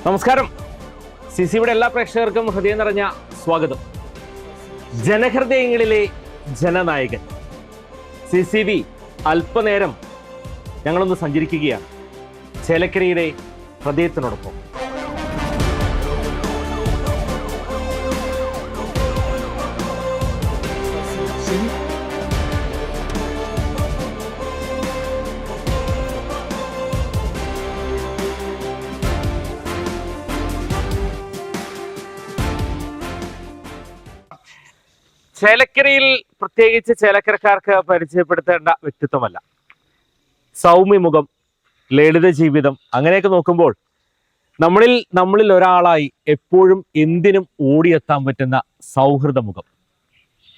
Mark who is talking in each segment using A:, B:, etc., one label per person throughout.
A: നമസ്കാരം. സിസിയുടെ എല്ലാ പ്രേക്ഷകർക്കും ഹൃദയം നിറഞ്ഞ സ്വാഗതം. ജനഹൃദയങ്ങളിലെ ജനനായകൻ CCB അല്പനേരം ഞങ്ങളൊന്ന് സഞ്ചരിക്കുകയാണ് ചേലക്കരയുടെ ഹൃദയത്തിനോടൊപ്പം. ചേലക്കരയിൽ പ്രത്യേകിച്ച് ചേലക്കരക്കാർക്ക് പരിചയപ്പെടുത്തേണ്ട വ്യക്തിത്വമല്ല. സൗമ്യമുഖം, ലളിത ജീവിതം, അങ്ങനെയൊക്കെ നോക്കുമ്പോൾ നമ്മളിൽ ഒരാളായി എപ്പോഴും എന്തിനും ഓടിയെത്താൻ പറ്റുന്ന സൗഹൃദ മുഖം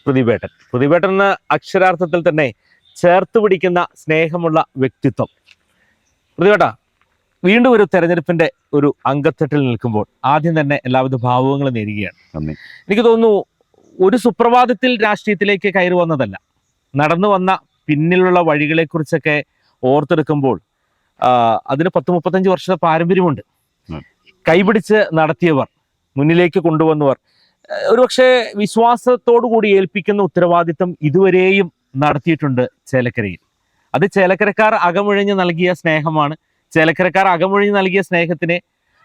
A: പ്രതിഭേട്ടൻ എന്ന അക്ഷരാർത്ഥത്തിൽ തന്നെ ചേർത്ത് പിടിക്കുന്ന സ്നേഹമുള്ള വ്യക്തിത്വം. പ്രതിഭേട്ട, വീണ്ടും ഒരു തെരഞ്ഞെടുപ്പിന്റെ ഒരു അങ്കത്തട്ടിൽ നിൽക്കുമ്പോൾ ആദ്യം തന്നെ എല്ലാവിധ ഭാവുകങ്ങളും നേരുകയാണ്. എനിക്ക് തോന്നുന്നു ഒരു സുപ്രഭാതത്തിൽ രാഷ്ട്രീയത്തിലേക്ക് കയറി വന്നതല്ല, നടന്നു വന്ന പിന്നിലുള്ള വഴികളെക്കുറിച്ചൊക്കെ ഓർത്തെടുക്കുമ്പോൾ അതിന് 10-35 വർഷത്തെ പാരമ്പര്യമുണ്ട്. കൈപിടിച്ച് നടത്തിയവർ, മുന്നിലേക്ക് കൊണ്ടുവന്നവർ, ഒരുപക്ഷെ വിശ്വാസത്തോടു കൂടി ഏൽപ്പിക്കുന്ന ഉത്തരവാദിത്വം ഇതുവരെയും നടത്തിയിട്ടുണ്ട് ചേലക്കരയിൽ. അത് ചേലക്കരക്കാർ അകമൊഴിഞ്ഞ് നൽകിയ സ്നേഹമാണ്. ചേലക്കരക്കാർ അകമൊഴിഞ്ഞ് നൽകിയ സ്നേഹത്തിന്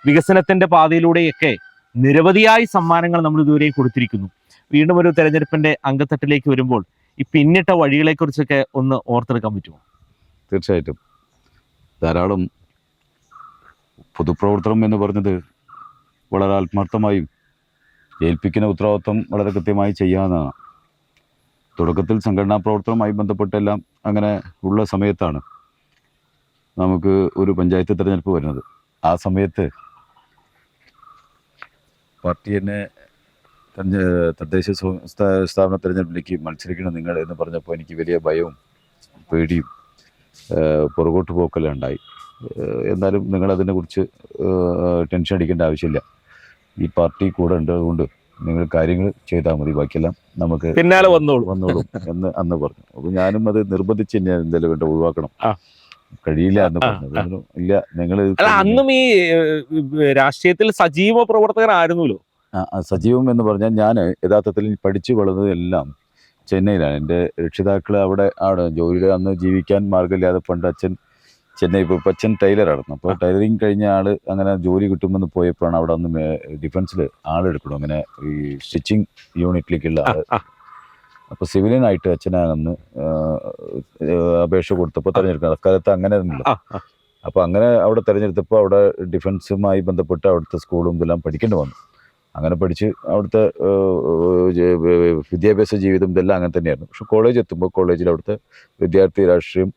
A: വികസനത്തിന്റെ പാതയിലൂടെയൊക്കെ നിരവധിയായ സമ്മാനങ്ങൾ നമ്മൾ ഇതുവരെയും കൊടുത്തിരിക്കുന്നു. വീണ്ടും ഒരു തെരഞ്ഞെടുപ്പിന്റെ അങ്കത്തട്ടിലേക്ക് വരുമ്പോൾ ഈ പിന്നിട്ട വഴികളെ കുറിച്ചൊക്കെ ഒന്ന് ഓർത്തെടുക്കാൻ പറ്റുമോ?
B: തീർച്ചയായിട്ടും. ധാരാളം പൊതുപ്രവർത്തനം എന്ന് പറഞ്ഞത് വളരെ ആത്മാർത്ഥമായും ഏൽപ്പിക്കുന്ന ഉത്തരവാദിത്വം വളരെ കൃത്യമായി ചെയ്യാവുന്നതാണ്. തുടക്കത്തിൽ സംഘടനാ പ്രവർത്തനവുമായി ബന്ധപ്പെട്ടെല്ലാം അങ്ങനെ ഉള്ള സമയത്താണ് നമുക്ക് ഒരു പഞ്ചായത്ത് തിരഞ്ഞെടുപ്പ് വരുന്നത്. ആ സമയത്ത് പാർട്ടി എന്നെ തദ്ദേശ സ്ഥാപന തിരഞ്ഞെടുപ്പിലേക്ക് മത്സരിക്കണം നിങ്ങൾ എന്ന് പറഞ്ഞപ്പോൾ എനിക്ക് വലിയ ഭയവും പേടിയും പുറകോട്ട് പോക്കെല്ലാം ഉണ്ടായി. എന്നാലും നിങ്ങളതിനെക്കുറിച്ച് ടെൻഷൻ അടിക്കേണ്ട ആവശ്യമില്ല, ഈ പാർട്ടി കൂടെ ഉണ്ടതുകൊണ്ട് നിങ്ങൾ കാര്യങ്ങൾ ചെയ്താൽ മതി, ബാക്കിയെല്ലാം നമുക്ക്
A: പിന്നാലെ വന്നോളും
B: എന്ന് അന്ന് പറഞ്ഞു. അപ്പോൾ ഞാനും അത് നിർബന്ധിച്ച് തന്നെ എന്തായാലും വേണ്ട ഒഴിവാക്കണം, കഴിയില്ല എന്ന് പറഞ്ഞു. ഇല്ല, നിങ്ങൾ
A: അന്നും ഈ രാഷ്ട്രീയത്തിൽ സജീവ പ്രവർത്തകനായിരുന്നല്ലോ.
B: സജീവം എന്ന് പറഞ്ഞാൽ ഞാൻ യഥാർത്ഥത്തിൽ പഠിച്ചു വളർന്നതെല്ലാം ചെന്നൈയിലാണ്. എൻ്റെ രക്ഷിതാക്കൾ അവിടെ ജോലിയിൽ അന്ന് ജീവിക്കാൻ മാർഗ്ഗമില്ലാതെ പണ്ട് അച്ഛൻ ചെന്നൈ പോയി. ഇപ്പം അച്ഛൻ ടൈലറായിരുന്നു. അപ്പോൾ ടൈലറിങ് കഴിഞ്ഞ ആൾ അങ്ങനെ ജോലി കിട്ടുമെന്ന് പോയപ്പോഴാണ് അവിടെ അന്ന് ഡിഫൻസിൽ ആളെടുക്കണം, അങ്ങനെ ഈ സ്റ്റിച്ചിങ് യൂണിറ്റിലേക്കുള്ള ആൾ. അപ്പോൾ സിവിലിയനായിട്ട് അച്ഛനാണെന്ന് അപേക്ഷ കൊടുത്തപ്പോൾ തിരഞ്ഞെടുക്കണം. അക്കാലത്ത് അങ്ങനെ ഒന്നുമില്ല. അപ്പോൾ അങ്ങനെ അവിടെ തിരഞ്ഞെടുത്തപ്പോൾ അവിടെ ഡിഫൻസുമായി ബന്ധപ്പെട്ട് അവിടുത്തെ സ്കൂളും ഇതെല്ലാം പഠിക്കേണ്ടി വന്നു. അങ്ങനെ പഠിച്ച് അവിടുത്തെ വിദ്യാഭ്യാസ ജീവിതം ഇതെല്ലാം അങ്ങനെ തന്നെയായിരുന്നു. പക്ഷെ കോളേജ് എത്തുമ്പോൾ കോളേജിൽ അവിടുത്തെ വിദ്യാർത്ഥി രാഷ്ട്രീയം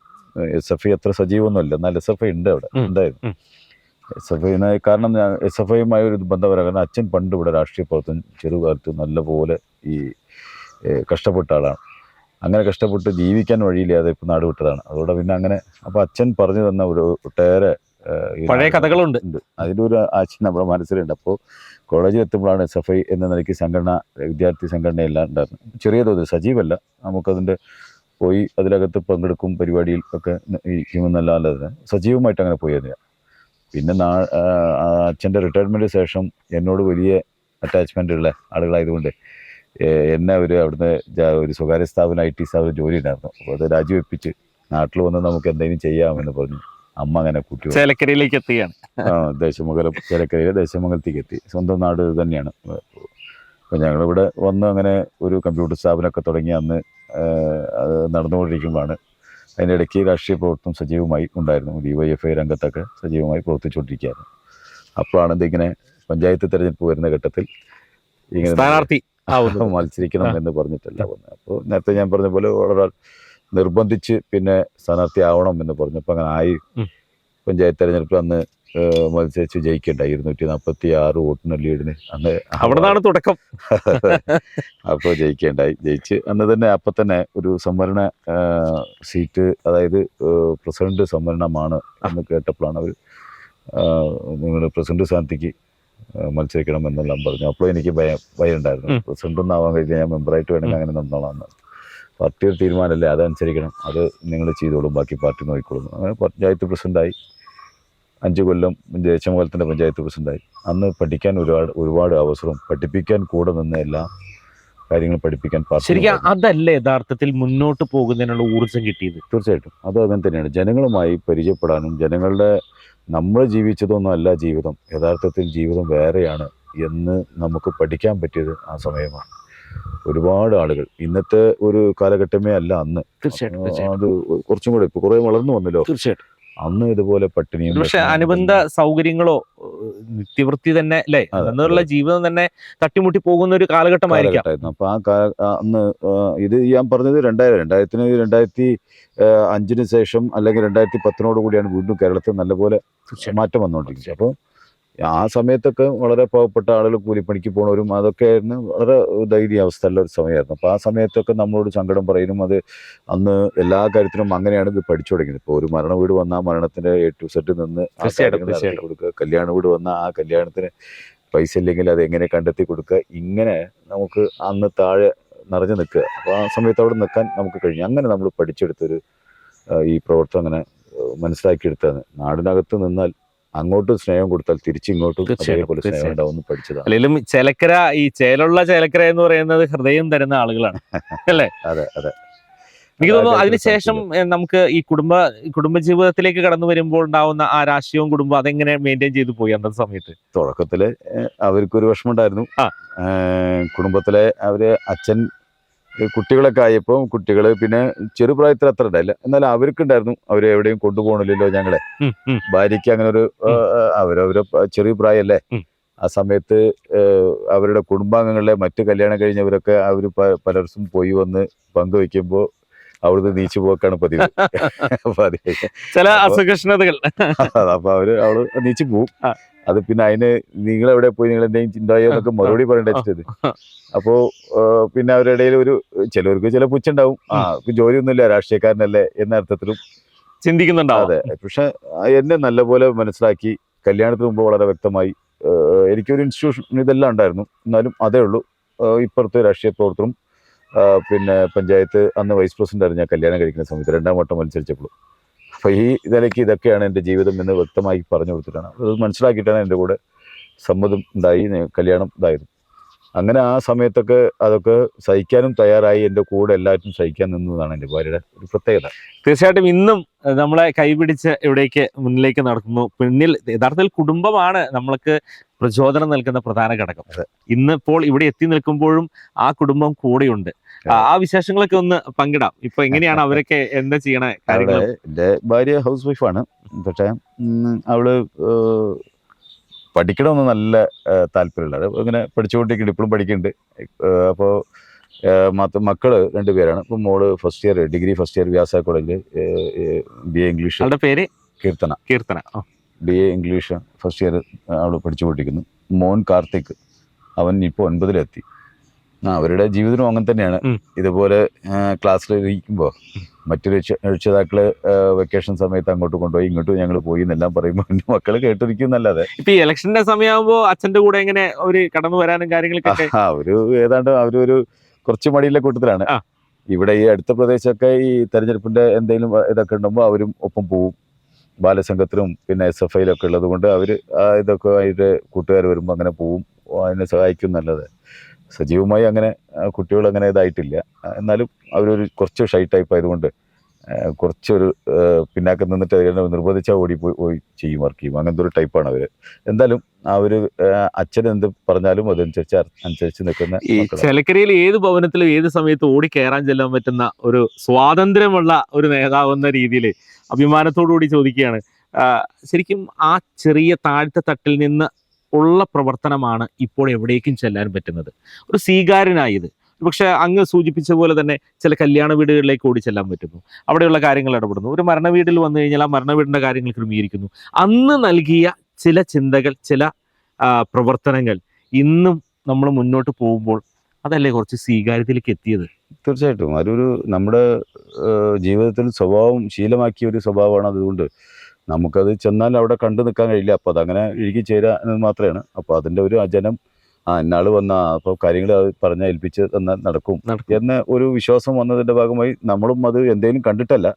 B: SFI അത്ര സജീവമൊന്നുമല്ല, എന്നാൽ SFI ഉണ്ട്, അവിടെ ഉണ്ടായിരുന്നു. SFI കാരണം SFIയുമായി ഒരു ബന്ധം വരാൻ കാരണം അച്ഛൻ പണ്ട് ഇവിടെ രാഷ്ട്രീയ പ്രവർത്തനം ചെറുകാലത്ത് നല്ലപോലെ ഈ കഷ്ടപ്പെട്ട ആളാണ്. അങ്ങനെ കഷ്ടപ്പെട്ട് ജീവിക്കാൻ വഴിയില്ലാതെ ഇപ്പം നാട് വിട്ടതാണ്. അതോടെ പിന്നെ അങ്ങനെ അപ്പോൾ അച്ഛൻ പറഞ്ഞു തന്ന ഒരു ഒട്ടേറെ
A: പഴയ കഥകളുണ്ട്.
B: അതിലൊരു ആശയം നമ്മുടെ മനസ്സിലുണ്ട്. അപ്പോൾ കോളേജിൽ എത്തുമ്പോഴാണ് SFI എന്ന നിലയ്ക്ക് സംഘടന, വിദ്യാർത്ഥി സംഘടനയെല്ലാം ഉണ്ടായിരുന്നു. ചെറിയ തോതിൽ സജീവമല്ല, നമുക്കതിൻ്റെ പോയി അതിലകത്ത് പങ്കെടുക്കും, പരിപാടിയിൽ ഒക്കെ ഇരിക്കുമെന്നല്ലാതെ സജീവമായിട്ട് അങ്ങനെ പോയിരുന്നില്ല. പിന്നെ അച്ഛൻ്റെ റിട്ടയർമെൻറ്റിന് ശേഷം എന്നോട് വലിയ അറ്റാച്ച്മെൻ്റ് ഉള്ള ആളുകളായതുകൊണ്ട് എന്നെ അവിടുന്ന് ഒരു സ്വകാര്യ സ്ഥാപനം IT സ്ഥാപനം ജോലി ഉണ്ടായിരുന്നു. അപ്പോൾ അത് രാജിവെപ്പിച്ച് നാട്ടിൽ വന്ന് നമുക്ക് എന്തെങ്കിലും ചെയ്യാമെന്ന് പറഞ്ഞു അമ്മ അങ്ങനെ കൂട്ടി
A: ചേലക്കരയിലേക്ക് എത്തുകയാണ്.
B: ദേശമംഗലം, ചേലക്കരയിലെ ദേശമംഗലത്തേക്ക് എത്തി. സ്വന്തം നാട് തന്നെയാണ്. അപ്പോൾ ഞങ്ങളിവിടെ വന്ന് അങ്ങനെ ഒരു കമ്പ്യൂട്ടർ സ്ഥാപനമൊക്കെ തുടങ്ങി അന്ന് അത് നടന്നുകൊണ്ടിരിക്കുമ്പോഴാണ് അതിനിടയ്ക്ക് രാഷ്ട്രീയ പ്രവർത്തനം സജീവമായി ഉണ്ടായിരുന്നു. DYFI രംഗത്തൊക്കെ സജീവമായി പ്രവർത്തിച്ചുകൊണ്ടിരിക്കുകയായിരുന്നു. അപ്പോഴാണ് ഇതിങ്ങനെ പഞ്ചായത്ത് തിരഞ്ഞെടുപ്പ് വരുന്ന ഘട്ടത്തിൽ ഇങ്ങനെ
A: സ്ഥാനാർത്ഥി
B: മത്സരിക്കണം എന്ന് പറഞ്ഞിട്ടല്ല വന്നത്. അപ്പോൾ നേരത്തെ ഞാൻ പറഞ്ഞ പോലെ വളരെ നിർബന്ധിച്ച് പിന്നെ സ്ഥാനാർത്ഥി ആവണം എന്ന് പറഞ്ഞപ്പോൾ അങ്ങനെ ആയി. പഞ്ചായത്ത് തെരഞ്ഞെടുപ്പിൽ അന്ന് മത്സരിച്ച് ജയിക്കണ്ടായി 246 വോട്ടിന് ലീഡിന് അന്ന്
A: അവിടെയാണ് തുടക്കം.
B: അപ്പോൾ ജയിക്കേണ്ടായി. ജയിച്ച് അന്ന് തന്നെ അപ്പം തന്നെ ഒരു സംവരണ സീറ്റ്, അതായത് പ്രസിഡന്റ് സംവരണമാണ് എന്ന് കേട്ടപ്പോഴാണ് അവർ നിങ്ങൾ പ്രസിഡന്റ് സ്ഥാനത്തേക്ക് മത്സരിക്കണം എന്നെല്ലാം പറഞ്ഞു. അപ്പോൾ എനിക്ക് ഭയം ഉണ്ടായിരുന്നു. പ്രസിഡന്റ് ഒന്നും ആവാൻ കഴിഞ്ഞാൽ ഞാൻ മെമ്പറായിട്ട് വേണമെങ്കിൽ അങ്ങനെ നിന്നോളാം. പാർട്ടിയുടെ തീരുമാനമല്ലേ, അതനുസരിക്കണം, അത് നിങ്ങൾ ചെയ്തോളും, ബാക്കി പാർട്ടി നോക്കിക്കോളും. അങ്ങനെ പഞ്ചായത്ത് പ്രസിഡൻ്റായി. 5 കൊല്ലം ദേശമംഗലത്തിൻ്റെ പഞ്ചായത്ത് പ്രസിഡൻ്റായി. അന്ന് പഠിക്കാൻ ഒരുപാട് അവസരം, പഠിപ്പിക്കാൻ കൂടെ നിന്ന് എല്ലാ കാര്യങ്ങളും പഠിപ്പിക്കാൻ
A: ശരിക്കും അതല്ലേ യഥാർത്ഥത്തിൽ മുന്നോട്ട് പോകുന്നതിനുള്ള ഊർജ്ജം കിട്ടിയത്?
B: തീർച്ചയായിട്ടും അത് അങ്ങനെ തന്നെയാണ്. ജനങ്ങളുമായി പരിചയപ്പെടാനും നമ്മൾ ജീവിച്ചതൊന്നും അല്ല ജീവിതം, യഥാർത്ഥത്തിൽ ജീവിതം വേറെയാണ് എന്ന് നമുക്ക് പഠിക്കാൻ പറ്റിയത് ആ സമയമാണ്. ഒരുപാട് ആളുകൾ ഇന്നത്തെ ഒരു കാലഘട്ടമേ അല്ല അന്ന്.
A: തീർച്ചയായിട്ടും
B: അത് കുറച്ചും കൂടെ ഇപ്പൊ കുറെ വളർന്നു വന്നല്ലോ.
A: തീർച്ചയായിട്ടും
B: അന്ന് ഇതുപോലെ പട്ടിണിയും
A: പക്ഷെ അനുബന്ധ സൗകര്യങ്ങളോ നിത്യവൃത്തി തന്നെ അല്ലേ എന്നുള്ള ജീവിതം തന്നെ തട്ടിമുട്ടി പോകുന്ന ഒരു കാലഘട്ടമായിരുന്നു.
B: അപ്പൊ അന്ന് ഇത് ഞാൻ പറഞ്ഞത് 2005 ശേഷം അല്ലെങ്കിൽ 2010 കൂടിയാണ് വീണ്ടും കേരളത്തിൽ നല്ലപോലെ മാറ്റം വന്നുകൊണ്ടിരിക്കുന്നത്. അപ്പോൾ ആ സമയത്തൊക്കെ വളരെ പാവപ്പെട്ട ആളുകൾ കൂലിപ്പണിക്ക് പോണവരും അതൊക്കെ ആയിരുന്നു, വളരെ ദയനീയ അവസ്ഥയുള്ള ഒരു സമയമായിരുന്നു. അപ്പോൾ ആ സമയത്തൊക്കെ നമ്മളോട് സങ്കടം പറയലും അത് അന്ന് എല്ലാ കാര്യത്തിലും അങ്ങനെയാണ് ഇത് പഠിച്ചു തുടങ്ങിയത്. ഇപ്പോൾ ഒരു മരണ വീട് വന്നാൽ മരണത്തിന്റെ A to Z നിന്ന് കൊടുക്കുക, കല്യാണ വീട് വന്നാൽ ആ കല്യാണത്തിന് പൈസ ഇല്ലെങ്കിൽ അത് എങ്ങനെ കണ്ടെത്തി കൊടുക്കുക, ഇങ്ങനെ നമുക്ക് അന്ന് താഴെ നിറഞ്ഞു നിൽക്കുക. അപ്പോൾ ആ സമയത്ത് അവിടെ നിൽക്കാൻ നമുക്ക് കഴിഞ്ഞു. അങ്ങനെ നമ്മൾ പഠിച്ചെടുത്തൊരു ഈ പ്രവർത്തനം അങ്ങനെ മനസ്സിലാക്കിയെടുത്താണ്. നാടിനകത്ത് നിന്നാൽ അങ്ങോട്ടും സ്നേഹം കൊടുത്താൽ തിരിച്ചിങ്ങോട്ടും അതേപോലെ സ്നേഹം ഉണ്ടാവും പഠിച്ചതാണ്.
A: അല്ലെങ്കിലും ചേലക്കര, ഈ ചേലുള്ള ചേലക്കര എന്ന് പറയുന്നത് ഹൃദയം തരുന്ന ആളുകളാണ് അല്ലേ?
B: അതെ അതെ.
A: എനിക്ക് തോന്നുന്നു അതിനുശേഷം നമുക്ക് ഈ കുടുംബജീവിതത്തിലേക്ക് കടന്നു വരുമ്പോൾ ഉണ്ടാവുന്ന ആ രാഷ്ട്രീയവും കുടുംബം അതെങ്ങനെ മെയിൻറ്റെയിൻ ചെയ്തു പോയി അന്നത്തെ സമയത്ത്?
B: തുടക്കത്തില് അവർക്കൊരു വിഷമമുണ്ടായിരുന്നു. കുടുംബത്തിലെ അച്ഛൻ കുട്ടികളൊക്കെ ആയപ്പോൾ കുട്ടികള് പിന്നെ ചെറുപ്രായത്തിൽ അത്ര ഉണ്ടായില്ല, എന്നാൽ അവർക്കുണ്ടായിരുന്നു. അവരെ എവിടെയും കൊണ്ടുപോകണില്ലല്ലോ ഞങ്ങളെ. ഭാര്യയ്ക്ക് അങ്ങനെ ഒരു അവരവരെ ചെറിയ പ്രായമല്ലേ, ആ സമയത്ത് അവരുടെ കുടുംബാംഗങ്ങളിലെ മറ്റു കല്യാണം കഴിഞ്ഞവരൊക്കെ അവർ പലർക്കും പോയി വന്ന് പങ്കുവെക്കുമ്പോൾ അവിടുന്ന് നീച്ചു പോക്കാണ് പതിവ്.
A: ചില അസുഖഷ്ണതകൾ.
B: അപ്പൊ അവള് നീച്ചു പോവും. അത് പിന്നെ അതിന് നിങ്ങളെവിടെ പോയി, നിങ്ങൾ എന്തെങ്കിലും ചിന്തായോ എന്നൊക്കെ മറുപടി പറയേണ്ടത്. അപ്പോ പിന്നെ അവരുടെ ഇടയിൽ ചിലവർക്ക് ചില പുച്ഛണ്ടാവും. ജോലിയൊന്നുമില്ല, രാഷ്ട്രീയക്കാരനല്ലേ എന്ന അർത്ഥത്തിലും
A: ചിന്തിക്കുന്നുണ്ടാവും.
B: അതെ. പക്ഷെ എന്നെ നല്ലപോലെ മനസ്സിലാക്കി കല്യാണത്തിന് മുമ്പ് വളരെ വ്യക്തമായി. എനിക്കൊരു ഇൻസ്റ്റിറ്റ്യൂഷൻ ഇതെല്ലാം ഉണ്ടായിരുന്നു, എന്നാലും അതേ ഉള്ളൂ. ഇപ്പുറത്തെ രാഷ്ട്രീയ പ്രവർത്തനം, പിന്നെ പഞ്ചായത്ത് അന്ന് വൈസ് പ്രസിഡന്റ് ആയിരുന്നു ഞാൻ കല്യാണം കഴിക്കുന്ന സമയത്ത്, 2ാം വട്ടം മത്സരിച്ചപ്പോൾ. അപ്പൊ ഈ നിലയ്ക്ക് ഇതൊക്കെയാണ് എൻ്റെ ജീവിതം എന്ന് വ്യക്തമായി പറഞ്ഞു കൊടുത്തിട്ടാണ്, അത് മനസ്സിലാക്കിയിട്ടാണ് എൻ്റെ കൂടെ സമ്മതം ഉണ്ടായി, കല്യാണം ഇതായിരുന്നു. അങ്ങനെ ആ സമയത്തൊക്കെ അതൊക്കെ സഹിക്കാനും തയ്യാറായി, എൻ്റെ കൂടെ എല്ലാവരും സഹിക്കാൻ നിന്നതാണ് എൻ്റെ ഭാര്യയുടെ ഒരു പ്രത്യേകത.
A: തീർച്ചയായിട്ടും ഇന്നും നമ്മളെ കൈപിടിച്ച് എവിടേക്ക് മുന്നിലേക്ക് നടത്തുന്നു. പിന്നിൽ യഥാർത്ഥത്തിൽ കുടുംബമാണ് നമ്മൾക്ക് പ്രചോദനം നൽകുന്ന പ്രധാന ഘടകം. ഇന്നിപ്പോൾ ഇവിടെ എത്തി നിൽക്കുമ്പോഴും ആ കുടുംബം കൂടെയുണ്ട്. ആ വിശേഷങ്ങളൊക്കെ ഒന്ന് പങ്കിടാം. ഇപ്പൊ എങ്ങനെയാണ് അവരൊക്കെ എന്താ ചെയ്യണ കാര്യങ്ങൾ?
B: എൻ്റെ ഭാര്യ ഹൗസ് വൈഫാണ്, പക്ഷെ അവള് പഠിക്കണമെന്ന് നല്ല താല്പര്യമുള്ള ഇങ്ങനെ പഠിച്ചുകൊണ്ടിരിക്കുന്നുണ്ട്, ഇപ്പോഴും പഠിക്കുന്നുണ്ട്. അപ്പോൾ മക്കള് 2 പേരാണ്. ഇപ്പം മോള് first year, degree first year Vyasa കോളേജിൽ BA ഇംഗ്ലീഷ്.
A: പേര്
B: Keerthana. BA English first year അവൾ പഠിച്ചുകൊണ്ടിരിക്കുന്നു. മോൻ കാർത്തിക്, അവൻ ഇപ്പോൾ 9ലെത്തി. അവരുടെ ജീവിതവും അങ്ങനെ തന്നെയാണ്. ഇതുപോലെ ക്ലാസ്സിൽ ഇരിക്കുമ്പോൾ മറ്റു രക്ഷിതാക്കള് വെക്കേഷൻ സമയത്ത് അങ്ങോട്ട് കൊണ്ടുപോയി ഇങ്ങോട്ടും ഞങ്ങൾ പോയി എന്നെല്ലാം പറയുമ്പോൾ മക്കള് കേട്ടിരിക്കും എന്നല്ലാതെ.
A: ഇപ്പൊ ഈ ഇലക്ഷന്റെ സമയമാകുമ്പോ അച്ഛന്റെ കൂടെ എങ്ങനെ ഒരു കടന്നു വരാനും കാര്യങ്ങളൊക്കെ?
B: ഏതാണ്ട് അവരൊരു കുറച്ച് മടിയിലെ കൂട്ടത്തിലാണ്. ഇവിടെ ഈ അടുത്ത പ്രദേശമൊക്കെ ഈ തെരഞ്ഞെടുപ്പിന്റെ എന്തെങ്കിലും ഇതൊക്കെ ഉണ്ടാകുമ്പോൾ അവരും ഒപ്പം പോവും. ബാലസംഘത്തിലും പിന്നെ SFIയിലൊക്കെ ഉള്ളത് കൊണ്ട് അവര് ഇതൊക്കെ ആയിട്ട് കൂട്ടുകാർ വരുമ്പോൾ അങ്ങനെ പോവും, അതിനെ സഹായിക്കും എന്നല്ലാതെ സജീവമായി അങ്ങനെ കുട്ടികൾ അങ്ങനെ ഇതായിട്ടില്ല. എന്നാലും അവരൊരു കുറച്ച് ഷൈ ടൈപ്പ് ആയതുകൊണ്ട് കുറച്ചൊരു പിന്നാക്കം നിന്നിട്ട് നിർബന്ധിച്ചാൽ ഓടിപ്പോയി ചെയ്യും, വർക്ക് ചെയ്യും. അങ്ങനത്തെ ഒരു ടൈപ്പാണ് അവർ. എന്തായാലും അവർ അച്ഛൻ എന്ത് പറഞ്ഞാലും അതനുസരിച്ച് നിൽക്കുന്ന.
A: ഈ ചേലക്കരയിൽ ഏത് ഭവനത്തിലും ഏത് സമയത്ത് ഓടി കയറാൻ ചെല്ലാൻ പറ്റുന്ന ഒരു സ്വാതന്ത്ര്യമുള്ള ഒരു നേതാവ് എന്ന രീതിയിൽ അഭിമാനത്തോടുകൂടി ചോദിക്കുകയാണ്. ശരിക്കും ആ ചെറിയ താഴത്തെ തട്ടിൽ നിന്ന് ഉള്ള പ്രവർത്തനമാണ് ഇപ്പോൾ എവിടേക്കും ചെല്ലാൻ പറ്റുന്നത്. ഒരു സ്വീകാര്യനായത് പക്ഷെ അങ്ങ് സൂചിപ്പിച്ച പോലെ തന്നെ ചില കല്യാണ വീടുകളിലേക്ക് ഓടി ചെല്ലാൻ പറ്റുന്നു, അവിടെയുള്ള കാര്യങ്ങൾ ഇടപെടുന്നു. ഒരു മരണ വീട്ടിൽ വന്നു കഴിഞ്ഞാൽ ആ മരണ വീടിന്റെ കാര്യങ്ങൾ ക്രമീകരിക്കുന്നു. അന്ന് നൽകിയ ചില ചിന്തകൾ, ചില പ്രവർത്തനങ്ങൾ ഇന്നും നമ്മൾ മുന്നോട്ട് പോകുമ്പോൾ അതല്ലേ കുറച്ച് സ്വീകാര്യത്തിലേക്ക് എത്തിയത്?
B: തീർച്ചയായിട്ടും അതൊരു നമ്മുടെ ജീവിതത്തിൽ ശീലമാക്കിയ ഒരു സ്വഭാവമാണ്. അതുകൊണ്ട് നമുക്കത് ചെന്നാൽ അവിടെ കണ്ടു നിൽക്കാൻ കഴിയില്ല. അപ്പോൾ അതങ്ങനെ ഇഴുകി ചേരുക എന്നത് മാത്രമാണ്. അപ്പോൾ അതിൻ്റെ ഒരു ജനം ഇന്നാൾ വന്ന അപ്പോൾ കാര്യങ്ങൾ അത് പറഞ്ഞാൽ ഏൽപ്പിച്ച് തന്നാൽ നടക്കും എന്ന ഒരു വിശ്വാസം വന്നതിൻ്റെ ഭാഗമായി നമ്മളും അത് എന്തെങ്കിലും കണ്ടിട്ടല്ല,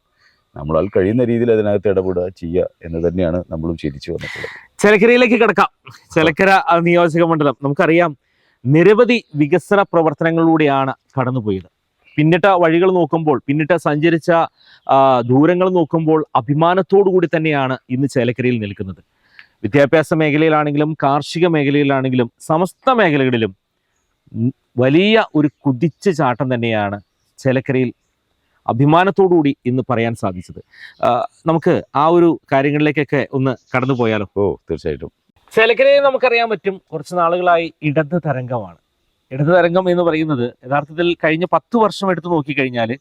B: നമ്മളാൽ കഴിയുന്ന രീതിയിൽ അതിനകത്ത് ഇടപെടുക ചെയ്യുക എന്ന് തന്നെയാണ് നമ്മളും ശീലിച്ചു വന്നിട്ടുള്ളത്.
A: ചേലക്കരയിലേക്ക് കിടക്കാം. ചേലക്കര നിയോജക മണ്ഡലം നമുക്കറിയാം നിരവധി വികസന പ്രവർത്തനങ്ങളിലൂടെയാണ് കടന്നുപോയത്. പിന്നിട്ട വഴികൾ നോക്കുമ്പോൾ, പിന്നിട്ട സഞ്ചരിച്ച ദൂരങ്ങൾ നോക്കുമ്പോൾ അഭിമാനത്തോടു കൂടി തന്നെയാണ് ഇന്ന് ചേലക്കരയിൽ നിൽക്കുന്നത്. വിദ്യാഭ്യാസ മേഖലയിലാണെങ്കിലും കാർഷിക മേഖലയിലാണെങ്കിലും സമസ്ത മേഖലകളിലും വലിയ ഒരു കുതിച്ചു ചാട്ടം തന്നെയാണ് ചേലക്കരയിൽ അഭിമാനത്തോടുകൂടി ഇന്ന് പറയാൻ സാധിച്ചത്. നമുക്ക് ആ ഒരു കാര്യങ്ങളിലേക്കൊക്കെ ഒന്ന് കടന്നു പോയാലോ?
B: തീർച്ചയായിട്ടും.
A: ചേലക്കരയെ നമുക്കറിയാൻ പറ്റും കുറച്ച് നാളുകളായി ഇടത് തരംഗമാണ്. ഇടത് തരംഗം എന്ന് പറയുന്നത് യഥാർത്ഥത്തിൽ കഴിഞ്ഞ 10 വർഷം എടുത്തു നോക്കിക്കഴിഞ്ഞാൽ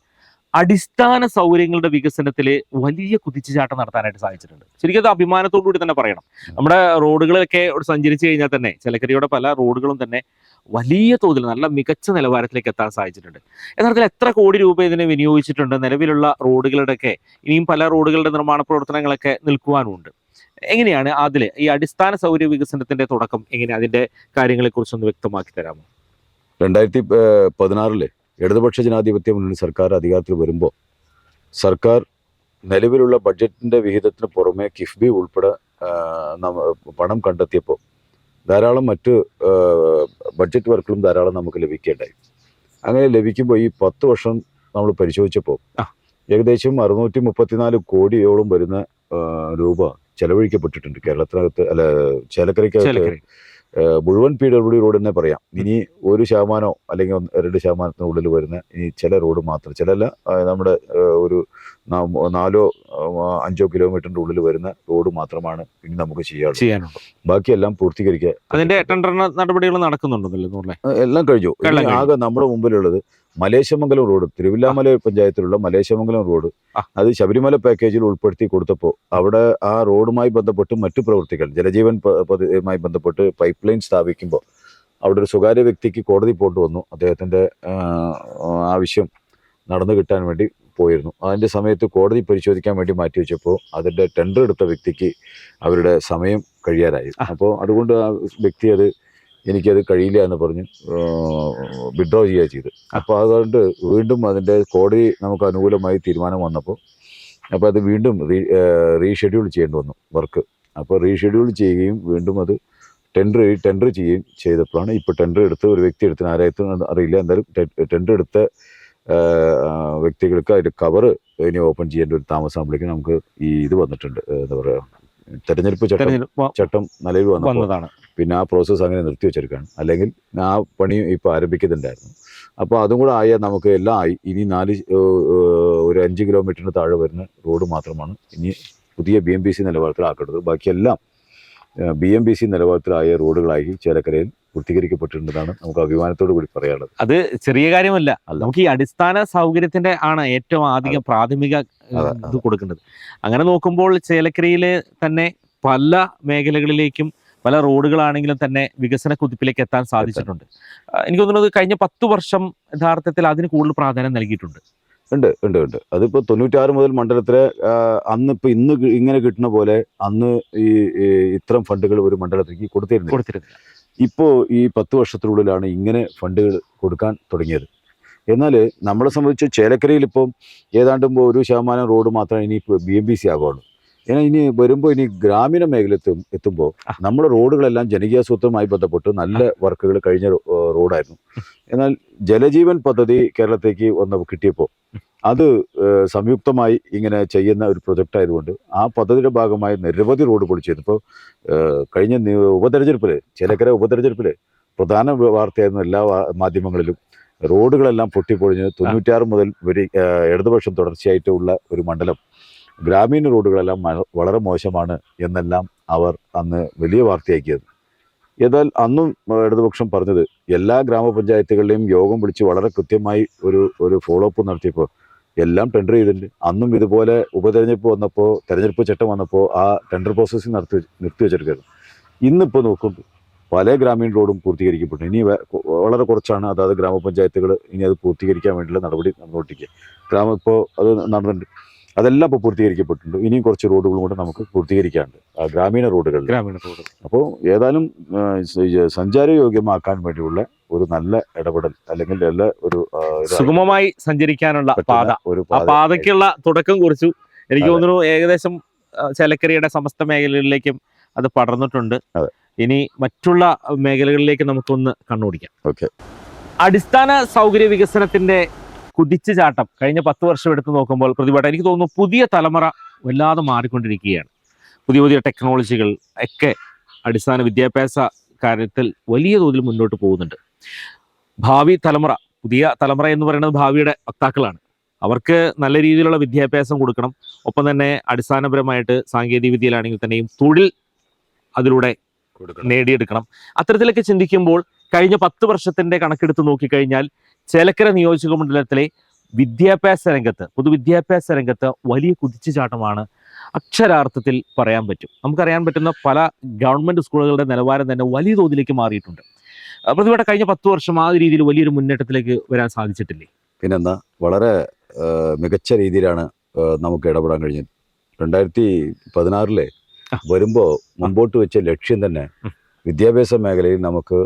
A: അടിസ്ഥാന സൗകര്യങ്ങളുടെ വികസനത്തിൽ വലിയ കുതിച്ചുചാട്ടം നടത്താനായിട്ട് സാധിച്ചിട്ടുണ്ട്. ശരിക്കും അത് അഭിമാനത്തോടു കൂടി തന്നെ പറയണം. നമ്മുടെ റോഡുകളൊക്കെ സഞ്ചരിച്ചു കഴിഞ്ഞാൽ തന്നെ ചേലക്കരയുടെ പല റോഡുകളും തന്നെ വലിയ തോതിൽ നല്ല മികച്ച നിലവാരത്തിലേക്ക് എത്താൻ സാധിച്ചിട്ടുണ്ട്. യഥാർത്ഥത്തിൽ എത്ര കോടി രൂപ ഇതിനെ വിനിയോഗിച്ചിട്ടുണ്ട്? നിലവിലുള്ള റോഡുകളുടെയൊക്കെ ഇനിയും പല റോഡുകളുടെ നിർമ്മാണ പ്രവർത്തനങ്ങളൊക്കെ നിൽക്കുവാനുണ്ട്. എങ്ങനെയാണ് അതില് ഈ അടിസ്ഥാന സൗകര്യ വികസനത്തിന്റെ തുടക്കം എങ്ങനെയാണ്? അതിന്റെ കാര്യങ്ങളെ കുറിച്ചൊന്ന് വ്യക്തമാക്കി തരാമോ?
B: 2016 ഇടതുപക്ഷ ജനാധിപത്യ മുന്നണി സർക്കാർ അധികാരത്തിൽ വരുമ്പോൾ സർക്കാർ നിലവിലുള്ള ബഡ്ജറ്റിന്റെ വിഹിതത്തിന് പുറമെ കിഫ്ബി ഉൾപ്പെടെ പണം കണ്ടെത്തിയപ്പോൾ ധാരാളം മറ്റ് ബഡ്ജറ്റ് വർക്കുകളും ധാരാളം നമുക്ക് ലഭിക്കേണ്ടായി. അങ്ങനെ ലഭിക്കുമ്പോൾ ഈ 10 വർഷം നമ്മൾ പരിശോധിച്ചപ്പോൾ ഏകദേശം 634 കോടിയോളം വരുന്ന രൂപ ചെലവഴിക്കപ്പെട്ടിട്ടുണ്ട് കേരളത്തിനകത്ത്, അല്ല ചേലക്കരയ്ക്കകത്ത്. മുഴുവൻ PWD റോഡ് തന്നെ പറയാം. ഇനി 1% അല്ലെങ്കിൽ 2% വരുന്ന ഇനി ചില റോഡ് മാത്രം, ചിലല്ല നമ്മുടെ ഒരു 4-5 കിലോമീറ്ററിന്റെ ഉള്ളിൽ വരുന്ന റോഡ് മാത്രമാണ് ഇനി നമുക്ക് ചെയ്യാനുള്ളത്. ബാക്കിയെല്ലാം പൂർത്തീകരിക്കുക.
A: അതിന്റെ ടെൻഡർ നടപടികൾ നടക്കുന്നുണ്ടല്ലോ?
B: എല്ലാം കഴിഞ്ഞു. ആകെ നമ്മുടെ മുമ്പിലുള്ളത് മലേശമംഗലം റോഡ്, തിരുവില്ലാമല പഞ്ചായത്തിലുള്ള മലേശമംഗലം റോഡ്. അത് ശബരിമല പാക്കേജിൽ ഉൾപ്പെടുത്തി കൊടുത്തപ്പോൾ അവിടെ ആ റോഡുമായി ബന്ധപ്പെട്ട് മറ്റു പ്രവൃത്തികൾ, ജലജീവൻ പദ്ധതിയുമായി ബന്ധപ്പെട്ട് പൈപ്പ് ലൈൻ സ്ഥാപിക്കുമ്പോൾ അവിടെ ഒരു സ്വകാര്യ വ്യക്തിക്ക് കോടതി പോയിട്ട് വന്നു. അദ്ദേഹത്തിൻ്റെ ആവശ്യം നടന്നു കിട്ടാൻ വേണ്ടി പോയിരുന്നു. അതിൻ്റെ സമയത്ത് കോടതി പരിശോധിക്കാൻ വേണ്ടി മാറ്റിവെച്ചപ്പോൾ അതിൻ്റെ ടെൻഡർ എടുത്ത വ്യക്തിക്ക് അവരുടെ സമയം കഴിയാറായി. അപ്പോൾ അതുകൊണ്ട് ആ വ്യക്തി എനിക്കത് കഴിയില്ല എന്ന് പറഞ്ഞ് വിഡ്രോ ചെയ്യുക ചെയ്ത്. അപ്പോൾ അതുകൊണ്ട് വീണ്ടും അതിൻ്റെ കോടതി നമുക്ക് അനുകൂലമായി തീരുമാനം വന്നപ്പോൾ അപ്പോൾ അത് വീണ്ടും റീഷെഡ്യൂൾ ചെയ്യേണ്ടി വന്നു വർക്ക്. അപ്പോൾ റീഷെഡ്യൂൾ ചെയ്യുകയും വീണ്ടും അത് ടെൻഡർ ചെയ്യുകയും ചെയ്തപ്പോഴാണ് ഇപ്പോൾ ടെൻഡർ എടുത്ത ഒരു വ്യക്തി എടുത്തിന് ആരായത്തും അറിയില്ല, എന്തായാലും ടെൻഡർ എടുത്ത വ്യക്തികൾക്ക് അതിൻ്റെ കവറ് ഇനി ഓപ്പൺ ചെയ്യേണ്ട ഒരു താമസമാകുമ്പോഴേക്കും നമുക്ക് ഇത് വന്നിട്ടുണ്ട്. എന്താ പറയുക, തെരഞ്ഞെടുപ്പ് ചട്ടം നിലവിൽ വന്നതാണ്. പിന്നെ ആ പ്രോസസ്സ് അങ്ങനെ നിർത്തിവെച്ചെടുക്കുകയാണ്. അല്ലെങ്കിൽ ആ പണി ഇപ്പോൾ ആരംഭിക്കുന്നുണ്ടായിരുന്നു. അപ്പോൾ അതും കൂടെ ആയാൽ നമുക്ക് എല്ലാം ആയി. ഇനി ഒരു 5 കിലോമീറ്ററിന് താഴെ വരുന്ന റോഡ് മാത്രമാണ് ഇനി പുതിയ BMBC നിലവാരത്തിലാക്കേണ്ടത്. ബാക്കിയെല്ലാം BMBC നിലവാരത്തിലായ റോഡുകളായി ചേലക്കരയിൽ പൂർത്തീകരിക്കപ്പെട്ടിട്ടുണ്ടെന്നാണ് നമുക്ക് അഭിമാനത്തോടു കൂടി പറയാനുള്ളത്.
A: അത് ചെറിയ കാര്യമല്ല. നമുക്ക് ഈ അടിസ്ഥാന സൗകര്യത്തിന്റെ ആണ് ഏറ്റവും ആദ്യം പ്രാഥമിക ഇത് കൊടുക്കേണ്ടത്. അങ്ങനെ നോക്കുമ്പോൾ ചേലക്കരയിലെ തന്നെ പല മേഖലകളിലേക്കും പല റോഡുകളാണെങ്കിലും തന്നെ വികസന കുതിപ്പിലേക്ക് എത്താൻ സാധിച്ചിട്ടുണ്ട്. എനിക്ക് തോന്നുന്നത് കഴിഞ്ഞ 10 വർഷം യഥാർത്ഥത്തിൽ അതിന് കൂടുതൽ പ്രാധാന്യം നൽകിയിട്ടുണ്ട്.
B: ഉണ്ട്. അതിപ്പോൾ 96 മുതൽ മണ്ഡലത്തിലെ ഇന്ന് ഇങ്ങനെ കിട്ടുന്ന പോലെ അന്ന് ഈ ഇത്തരം ഫണ്ടുകൾ ഒരു മണ്ഡലത്തിലേക്ക് കൊടുത്തിരുന്നില്ല. ഇപ്പോൾ ഈ 10 വർഷത്തിനുള്ളിലാണ് ഇങ്ങനെ ഫണ്ടുകൾ കൊടുക്കാൻ തുടങ്ങിയത്. എന്നാൽ നമ്മളെ സംബന്ധിച്ച് ചേലക്കരയിൽ ഇപ്പം ഏതാണ്ട് 1% റോഡ് മാത്രമേ ഇനി BMBC ആകുള്ളൂ. ഏன்னா ഇനി വരുമ്പോൾ ഇനി ഗ്രാമീണ മേഖലയിൽ എത്തുമ്പോൾ നമ്മുടെ റോഡുകളെല്ലാം ജനകീയാസൂത്രവുമായി ബന്ധപ്പെട്ട് നല്ല വർക്കുകൾ കഴിഞ്ഞ റോഡായിരുന്നു. എന്നാൽ ജലജീവൻ പദ്ധതി കേരളത്തേക്ക് കിട്ടിയപ്പോൾ അത് സംയുക്തമായി ഇങ്ങനെ ചെയ്യുന്ന ഒരു പ്രൊജക്റ്റ് ആയതുകൊണ്ട് ആ പദ്ധതിയുടെ ഭാഗമായി നിരവധി റോഡ് പൊളിച്ചിരുന്നു. ഇപ്പോൾ കഴിഞ്ഞ ഉപതെരഞ്ഞെടുപ്പിൽ, ചേലക്കര ഉപതെരഞ്ഞെടുപ്പിൽ പ്രധാന വാർത്തയായിരുന്നു എല്ലാ മാധ്യമങ്ങളിലും. റോഡുകളെല്ലാം പൊട്ടിപ്പൊളിഞ്ഞ് 96 മുതൽ ഇടതുപക്ഷം തുടർച്ചയായിട്ടുള്ള ഒരു മണ്ഡലം ഗ്രാമീണ റോഡുകളെല്ലാം വളരെ മോശമാണ് എന്നെല്ലാം അവർ അന്ന് വലിയ വാർത്തയാക്കിയത്. എന്നാൽ അന്നും ഇടതുപക്ഷം പറഞ്ഞത് എല്ലാ ഗ്രാമപഞ്ചായത്തുകളിലെയും യോഗം വിളിച്ച് വളരെ കൃത്യമായി ഒരു ഫോളോ അപ്പ് നടത്തിയപ്പോൾ എല്ലാം ടെൻഡർ ചെയ്തിട്ടുണ്ട്. അന്നും ഇതുപോലെ ഉപതെരഞ്ഞെടുപ്പ് വന്നപ്പോൾ, തെരഞ്ഞെടുപ്പ് ചട്ടം വന്നപ്പോൾ ആ ടെൻഡർ പ്രോസസ്സിങ് നിർത്തിവെച്ചെടുക്കുകയായിരുന്നു. ഇന്നിപ്പോൾ നോക്കുമ്പോൾ പല ഗ്രാമീണ റോഡും പൂർത്തീകരിക്കപ്പെട്ടു. ഇനി വളരെ കുറച്ചാണ് അതായത് ഗ്രാമപഞ്ചായത്തുകൾ ഇനി അത് പൂർത്തീകരിക്കാൻ വേണ്ടിയുള്ള നടപടി നടന്നുകൊണ്ടിരിക്കുക. ഇപ്പോൾ അത് നടന്നിട്ടുണ്ട്. അതെല്ലാം ഇപ്പോൾ പൂർത്തീകരിക്കപ്പെട്ടിട്ടുണ്ട്. ഇനിയും കുറച്ച് റോഡുകളും കൂടെ നമുക്ക് പൂർത്തീകരിക്കാനുണ്ട്, ഗ്രാമീണ റോഡുകൾ. അപ്പോൾ ഏതായാലും സഞ്ചാരയോഗ്യമാക്കാൻ വേണ്ടിയുള്ള ഒരു നല്ല ഇടപെടൽ, അല്ലെങ്കിൽ നല്ല ഒരു
A: സുഗമമായി സഞ്ചരിക്കാനുള്ള പാത, ആ പാതയ്ക്കുള്ള തുടക്കം കുറിച്ചു. എനിക്ക് തോന്നുന്നു ഏകദേശം ചേലക്കരയുടെ സമസ്ത മേഖലകളിലേക്കും അത് പടർന്നിട്ടുണ്ട്.
B: അതെ.
A: ഇനി മറ്റുള്ള മേഖലകളിലേക്ക് നമുക്കൊന്ന് കണ്ണോടിക്കാം.
B: ഓക്കെ.
A: അടിസ്ഥാന സൗകര്യ വികസനത്തിന്റെ കുതിച്ചുചാട്ടം കഴിഞ്ഞ 10 വർഷം എടുത്ത് നോക്കുമ്പോൾ പ്രതിപാഠം എനിക്ക് തോന്നുന്നു പുതിയ തലമുറ വല്ലാതെ മാറിക്കൊണ്ടിരിക്കുകയാണ്. പുതിയ പുതിയ ടെക്നോളജികൾ ഒക്കെ അടിസ്ഥാന വിദ്യാഭ്യാസ കാര്യത്തിൽ വലിയ തോതിൽ മുന്നോട്ട് പോകുന്നുണ്ട്. ഭാവി തലമുറ, പുതിയ തലമുറ എന്ന് പറയുന്നത് ഭാവിയുടെ വക്താക്കളാണ്. അവർക്ക് നല്ല രീതിയിലുള്ള വിദ്യാഭ്യാസം കൊടുക്കണം. ഒപ്പം തന്നെ അടിസ്ഥാനപരമായിട്ട് സാങ്കേതിക വിദ്യയിലാണെങ്കിൽ തന്നെയും തൊഴിൽ അതിലൂടെ നേടിയെടുക്കണം. അത്തരത്തിലൊക്കെ ചിന്തിക്കുമ്പോൾ കഴിഞ്ഞ 10 വർഷത്തിന്റെ കണക്കെടുത്ത് നോക്കിക്കഴിഞ്ഞാൽ ചേലക്കര നിയോജക മണ്ഡലത്തിലെ വിദ്യാഭ്യാസ രംഗത്ത്, പൊതുവിദ്യാഭ്യാസ രംഗത്ത് വലിയ കുതിച്ചുചാട്ടമാണ് അക്ഷരാർത്ഥത്തിൽ പറയാൻ പറ്റും. നമുക്കറിയാൻ പറ്റുന്ന പല ഗവൺമെന്റ് സ്കൂളുകളുടെ നിലവാരം തന്നെ വലിയ തോതിലേക്ക് മാറിയിട്ടുണ്ട്. പ്രതിപാഠ കഴിഞ്ഞ 10 വർഷം ആ രീതിയിൽ വലിയൊരു മുന്നേറ്റത്തിലേക്ക് വരാൻ സാധിച്ചിട്ടില്ലേ?
B: പിന്നെന്താ, വളരെ മികച്ച രീതിയിലാണ് നമുക്ക് ഇടപെടാൻ കഴിഞ്ഞത്. 2016 വരുമ്പോൾ മുമ്പോട്ട് വെച്ച ലക്ഷ്യം തന്നെ വിദ്യാഭ്യാസ മേഖലയിൽ നമുക്ക്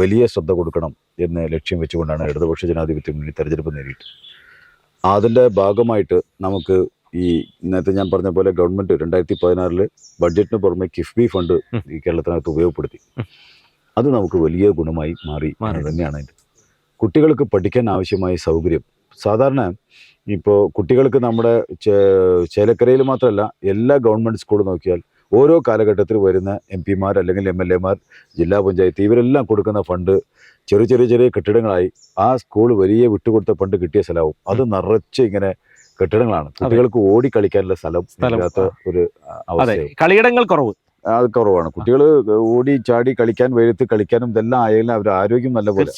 B: വലിയ ശ്രദ്ധ കൊടുക്കണം എന്ന് ലക്ഷ്യം വെച്ചുകൊണ്ടാണ് ഇടതുപക്ഷ ജനാധിപത്യ മുന്നണി തെരഞ്ഞെടുപ്പ് നേരിട്ട്. അതിൻ്റെ ഭാഗമായിട്ട് നമുക്ക് ഈ നേരത്തെ ഞാൻ പറഞ്ഞ പോലെ ഗവൺമെൻറ് 2016 ബഡ്ജറ്റിന് പുറമെ കിഫ്ബി ഫണ്ട് ഈ കേരളത്തിനകത്ത് ഉപയോഗപ്പെടുത്തി. അത് നമുക്ക് വലിയ ഗുണമായി മാറി തന്നെയാണ്. അതിൻ്റെ കുട്ടികൾക്ക് പഠിക്കാൻ ആവശ്യമായ സൗകര്യം, സാധാരണ ഇപ്പോൾ കുട്ടികൾക്ക് നമ്മുടെ ചേലക്കരയിൽ മാത്രമല്ല എല്ലാ ഗവൺമെൻറ് സ്കൂൾ നോക്കിയാൽ ഓരോ കാലഘട്ടത്തിൽ വരുന്ന MP-മാർ അല്ലെങ്കിൽ MLA-മാർ, ജില്ലാ പഞ്ചായത്ത്, ഇവരെല്ലാം കൊടുക്കുന്ന ഫണ്ട് ചെറിയ കെട്ടിടങ്ങളായി ആ സ്കൂൾ വലിയ വിട്ടുകൊടുത്ത ഫണ്ട് കിട്ടിയ സ്ഥലവും അത് നിറച്ച് ഇങ്ങനെ കെട്ടിടങ്ങളാണ്. കുട്ടികൾക്ക് ഓടി കളിക്കാനുള്ള സ്ഥലം ഇല്ലാത്ത ഒരു അവസ്ഥ,
A: കളിയിടങ്ങൾ കുറവ്,
B: അത് കുറവാണ്. കുട്ടികൾ ഓടി ചാടി കളിക്കാൻ, വെയിലത്ത് കളിക്കാനും ഇതെല്ലാം ആയാലും അവരുടെ ആരോഗ്യം നല്ലപോലെ,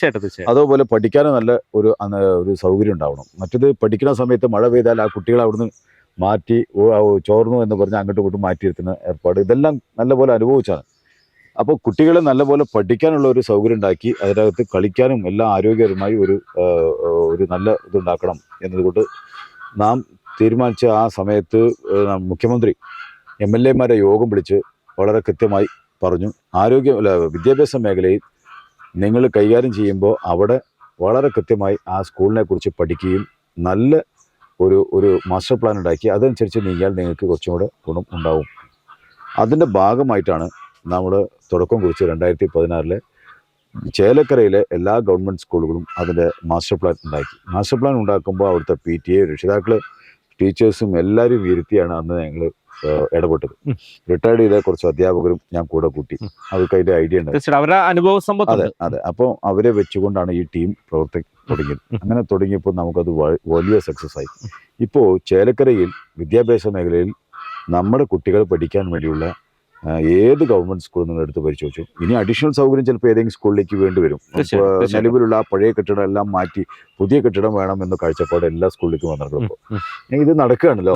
B: അതുപോലെ പഠിക്കാനും നല്ല ഒരു സൗകര്യം ഉണ്ടാവണം. മറ്റത് പഠിക്കുന്ന സമയത്ത് മഴ പെയ്താൽ ആ കുട്ടികളെ അവിടുന്ന് മാറ്റി ചോർന്നു എന്ന് പറഞ്ഞ് അങ്ങോട്ടും ഇങ്ങോട്ടും മാറ്റിയിരുത്തുന്ന ഏർപ്പാട്, ഇതെല്ലാം നല്ലപോലെ അനുഭവിച്ചാണ്. അപ്പോൾ കുട്ടികളെ നല്ലപോലെ പഠിക്കാനുള്ള ഒരു സൗകര്യം ഉണ്ടാക്കി അതിനകത്ത് കളിക്കാനും എല്ലാം ആരോഗ്യകരമായി ഒരു നല്ല ഇതുണ്ടാക്കണം എന്നതുകൊണ്ട് നാം തീരുമാനിച്ച ആ സമയത്ത് മുഖ്യമന്ത്രി MLA-മാരെ യോഗം വിളിച്ച് വളരെ കൃത്യമായി പറഞ്ഞു, വിദ്യാഭ്യാസ മേഖലയിൽ നിങ്ങൾ കൈകാര്യം ചെയ്യുമ്പോൾ അവിടെ വളരെ കൃത്യമായി ആ സ്കൂളിനെ കുറിച്ച് പഠിക്കുകയും നല്ല ഒരു മാസ്റ്റർ പ്ലാൻ ഉണ്ടാക്കി അതനുസരിച്ച് നീങ്ങിയാൽ നിങ്ങൾക്ക് കുറച്ചും കൂടെ ഗുണം ഉണ്ടാവും. അതിൻ്റെ ഭാഗമായിട്ടാണ് നമ്മൾ തുടക്കം കുറിച്ച് 2016 ചേലക്കരയിലെ എല്ലാ ഗവൺമെൻറ് സ്കൂളുകളും അതിൻ്റെ മാസ്റ്റർ പ്ലാൻ ഉണ്ടാക്കി. മാസ്റ്റർ പ്ലാൻ ഉണ്ടാക്കുമ്പോൾ അവിടുത്തെ PTA, രക്ഷിതാക്കൾ, ടീച്ചേഴ്സും എല്ലാവരും ഇരുത്തിയാണ് അന്ന് ഞങ്ങൾ ഇടപെട്ടത്. റിട്ടയർഡ് ചെയ്ത കുറച്ച് അധ്യാപകരും ഞാൻ കൂടെ കൂട്ടി. അവർക്ക് അതിൻ്റെ ഐഡിയ ഉണ്ട്,
A: അവരുടെ അനുഭവ സമ്പത്ത്.
B: അതെ. അപ്പോൾ അവരെ വെച്ചുകൊണ്ടാണ് ഈ ടീം തുടങ്ങിയത്. അങ്ങനെ തുടങ്ങിയപ്പോൾ നമുക്കത് വലിയ സക്സസ് ആയി. ഇപ്പോൾ ചേലക്കരയിൽ വിദ്യാഭ്യാസ മേഖലയിൽ നമ്മുടെ കുട്ടികൾ പഠിക്കാൻ വേണ്ടിയുള്ള ഏത് ഗവൺമെന്റ് സ്കൂൾ നിങ്ങൾ എടുത്ത് പരിശോധിച്ചു, ഇനി അഡീഷണൽ സൗകര്യം ചിലപ്പോൾ ഏതെങ്കിലും സ്കൂളിലേക്ക് വേണ്ടി വരും. നിലവിലുള്ള ആ പഴയ കെട്ടിടം എല്ലാം മാറ്റി പുതിയ കെട്ടിടം വേണം എന്ന കാഴ്ചപ്പാട് എല്ലാ സ്കൂളിലേക്കും വന്നിട്ടുള്ളപ്പോൾ ഇത് നടക്കുകയാണല്ലോ.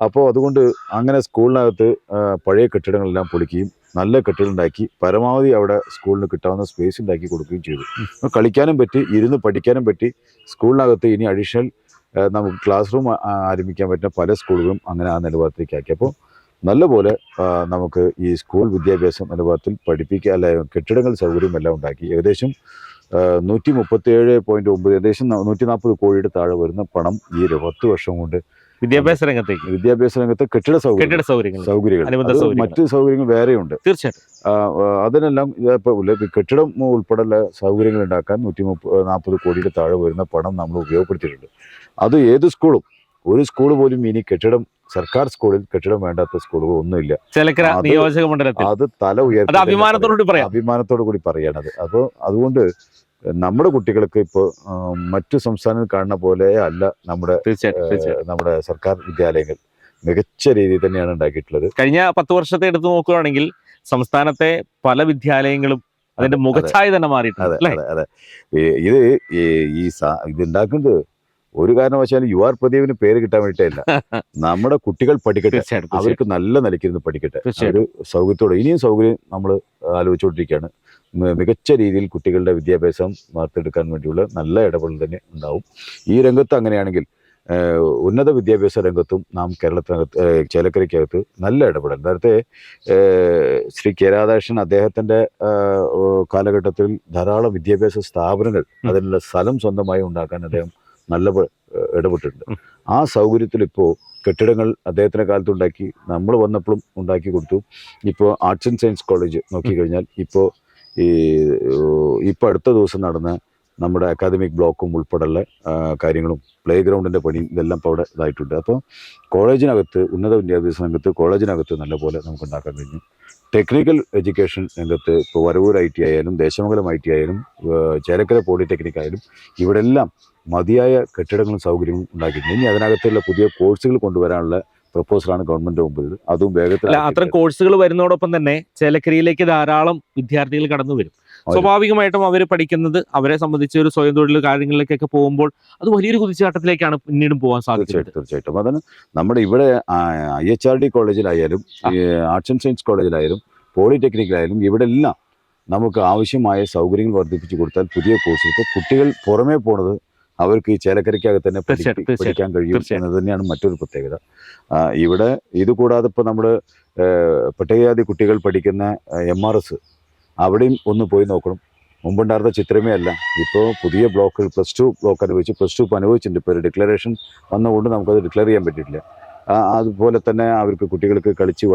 B: അപ്പോൾ അതുകൊണ്ട് അങ്ങനെ സ്കൂളിനകത്ത് പഴയ കെട്ടിടങ്ങളെല്ലാം പൊളിക്കുകയും നല്ല കെട്ടിടം ഉണ്ടാക്കി പരമാവധി അവിടെ സ്കൂളിന് കിട്ടാവുന്ന സ്പേസ് ഉണ്ടാക്കി കൊടുക്കുകയും ചെയ്തു. കളിക്കാനും പറ്റി, ഇരുന്ന് പഠിക്കാനും പറ്റി. സ്കൂളിനകത്ത് ഇനി അഡീഷണൽ നമുക്ക് ക്ലാസ് റൂം ആരംഭിക്കാൻ പറ്റുന്ന പല സ്കൂളുകളും അങ്ങനെ ആ നിലവാരത്തിലേക്ക് ആക്കി. അപ്പോൾ നല്ലപോലെ നമുക്ക് ഈ സ്കൂൾ വിദ്യാഭ്യാസം നിലവാരത്തിൽ കെട്ടിടങ്ങൾ സൗകര്യം എല്ലാം ഉണ്ടാക്കി. ഏകദേശം 137.9 ഏകദേശം 140 കോടിയുടെ താഴെ വരുന്ന പണം ഈ 10 വർഷം കൊണ്ട് വിദ്യാഭ്യാസ രംഗത്ത് കെട്ടിട സൗകര്യങ്ങൾ മറ്റ് സൗകര്യങ്ങൾ വേറെയുണ്ട്.
A: തീർച്ചയായിട്ടും
B: അതിനെല്ലാം കെട്ടിടം ഉൾപ്പെടെയുള്ള സൗകര്യങ്ങൾ ഉണ്ടാക്കാൻ 140 കോടിയുടെ താഴെ വരുന്ന പണം നമ്മൾ ഉപയോഗപ്പെടുത്തിയിട്ടുണ്ട്. അത് ഏത് സ്കൂളും, ഒരു സ്കൂൾ പോലും ഇനി കെട്ടിടം, സർക്കാർ സ്കൂളിൽ കെട്ടിടം വേണ്ടാത്ത സ്കൂളുകൾ ഒന്നുമില്ല. അത് തല ഉയർത്തി അഭിമാനത്തോടു കൂടി പറയണത്. അപ്പോൾ അതുകൊണ്ട് നമ്മുടെ കുട്ടികൾക്ക് ഇപ്പോൾ മറ്റു സംസ്ഥാനങ്ങൾ കാണുന്ന പോലെ അല്ല നമ്മുടെ സർക്കാർ വിദ്യാലയങ്ങൾ മികച്ച രീതിയിൽ തന്നെയാണ് ഉണ്ടാക്കിയിട്ടുള്ളത്.
A: കഴിഞ്ഞ 10 വർഷത്തെ എടുത്തു നോക്കുകയാണെങ്കിൽ സംസ്ഥാനത്തെ പല വിദ്യാലയങ്ങളും അതിന്റെ മുഖച്ഛായ തന്നെ മാറിയിട്ടുണ്ട്.
B: അതെ. ഇത് ഉണ്ടാക്കുന്നത് ഒരു കാരണവശാലും UR പ്രദീപിന് പേര് കിട്ടാൻ വേണ്ടിയിട്ടല്ല, നമ്മുടെ കുട്ടികൾ പഠിക്കട്ടെ, അവർക്ക് നല്ല നിലയ്ക്കിരുന്ന് പഠിക്കട്ടെ, ഒരു സൗകര്യത്തോടെ. ഇനിയും സൗകര്യം നമ്മൾ ആലോചിച്ചുകൊണ്ടിരിക്കുകയാണ്. മികച്ച രീതിയിൽ കുട്ടികളുടെ വിദ്യാഭ്യാസം വാർത്തെടുക്കാൻ വേണ്ടിയുള്ള നല്ല ഇടപെടൽ തന്നെ ഉണ്ടാവും. ഈ രംഗത്ത് അങ്ങനെയാണെങ്കിൽ ഉന്നത വിദ്യാഭ്യാസ രംഗത്തും നാം കേരളത്തിനകത്ത് ചേലക്കരയ്ക്കകത്ത് നല്ല ഇടപെടൽ. നേരത്തെ ശ്രീ K. രാധാകൃഷ്ണൻ അദ്ദേഹത്തിൻ്റെ കാലഘട്ടത്തിൽ ധാരാളം വിദ്യാഭ്യാസ സ്ഥാപനങ്ങൾ അതിനുള്ള സ്ഥലം സ്വന്തമായി ഉണ്ടാക്കാൻ അദ്ദേഹം നല്ല ഇടപെട്ടിട്ടുണ്ട്. ആ സൗകര്യത്തിൽ ഇപ്പോൾ കെട്ടിടങ്ങൾ അദ്ദേഹത്തിൻ്റെ കാലത്ത് ഉണ്ടാക്കി, നമ്മൾ വന്നപ്പോഴും ഉണ്ടാക്കി കൊടുത്തു. ഇപ്പോൾ ആർട്സ് ആൻഡ് സയൻസ് കോളേജ് നോക്കിക്കഴിഞ്ഞാൽ ഇപ്പോൾ അടുത്ത ദിവസം നടന്ന നമ്മുടെ അക്കാദമിക് ബ്ലോക്കും ഉൾപ്പെടെയുള്ള കാര്യങ്ങളും പ്ലേ ഗ്രൗണ്ടിൻ്റെ പണിയും ഇതെല്ലാം ഇപ്പോൾ അവിടെ ഇതായിട്ടുണ്ട്. അപ്പോൾ കോളേജിനകത്ത്, ഉന്നത വിദ്യാഭ്യാസ രംഗത്ത് കോളേജിനകത്ത് നല്ലപോലെ നമുക്ക് ഉണ്ടാക്കാൻ കഴിഞ്ഞു. ടെക്നിക്കൽ എഡ്യൂക്കേഷൻ രംഗത്ത് ഇപ്പോൾ വരവൂർ IT ആയാലും ദേശമംഗലം IT ആയാലും ചേലക്കര പോളിടെക്നിക് ആയാലും ഇവിടെ എല്ലാം മതിയായ കെട്ടിടങ്ങളും സൗകര്യങ്ങളും ഉണ്ടാക്കിയിട്ടുണ്ട്. ഇനി അതിനകത്തുള്ള പുതിയ കോഴ്സുകൾ കൊണ്ടുവരാനുള്ള പ്രപ്പോസലാണ് ഗവൺമെന്റ് മുമ്പിൽ. അതും വേഗത്തിൽ
A: അത്തരം കോഴ്സുകൾ വരുന്നതോടൊപ്പം തന്നെ ചേലക്കരയിലേക്ക് ധാരാളം വിദ്യാർത്ഥികൾ കടന്നു വരും. സ്വാഭാവികമായിട്ടും അവർ പഠിക്കുന്നത്, അവരെ സംബന്ധിച്ച് ഒരു സ്വയം തൊഴിൽ കാര്യങ്ങളിലേക്കൊക്കെ പോകുമ്പോൾ അത് വലിയൊരു കുതിച്ചുചാട്ടത്തിലേക്കാണ് പിന്നീടും പോകാൻ സാധിക്കുന്നത്.
B: തീർച്ചയായിട്ടും അതാണ് നമ്മുടെ ഇവിടെ IHRD കോളേജിലായാലും ആർട്സ് ആൻഡ് സയൻസ് കോളേജിലായാലും പോളിടെക്നിക്കിലായാലും ഇവിടെ എല്ലാം നമുക്ക് ആവശ്യമായ സൗകര്യങ്ങൾ വർദ്ധിപ്പിച്ചു കൊടുത്താൽ പുതിയ കോഴ്സ് ഇപ്പോൾ കുട്ടികൾ പുറമേ പോണത് അവർക്ക് ഈ ചേലക്കരയ്ക്കകത്ത് തന്നെ പഠിക്കാൻ കഴിയും എന്നത് തന്നെയാണ് മറ്റൊരു പ്രത്യേകത. ഇവിടെ ഇത് കൂടാതെ ഇപ്പോൾ നമ്മൾ പട്ടികജാതി കുട്ടികൾ പഠിക്കുന്ന MRS അവിടെയും ഒന്ന് പോയി നോക്കണം. മുമ്പുണ്ടായിരുന്ന ചിത്രമേ അല്ല, ഇപ്പോൾ പുതിയ ബ്ലോക്കുകൾ +2 ബ്ലോക്ക് അനുഭവിച്ച് +2 ഇപ്പോൾ അനുഭവിച്ചിട്ടുണ്ട്. ഇപ്പോൾ ഒരു ഡിക്ലറേഷൻ വന്നുകൊണ്ട് നമുക്കത് ഡിക്ലെയർ ചെയ്യാൻ പറ്റിയിട്ടില്ല. അതുപോലെ തന്നെ അവർക്ക് കുട്ടികൾക്ക് കളിച്ച്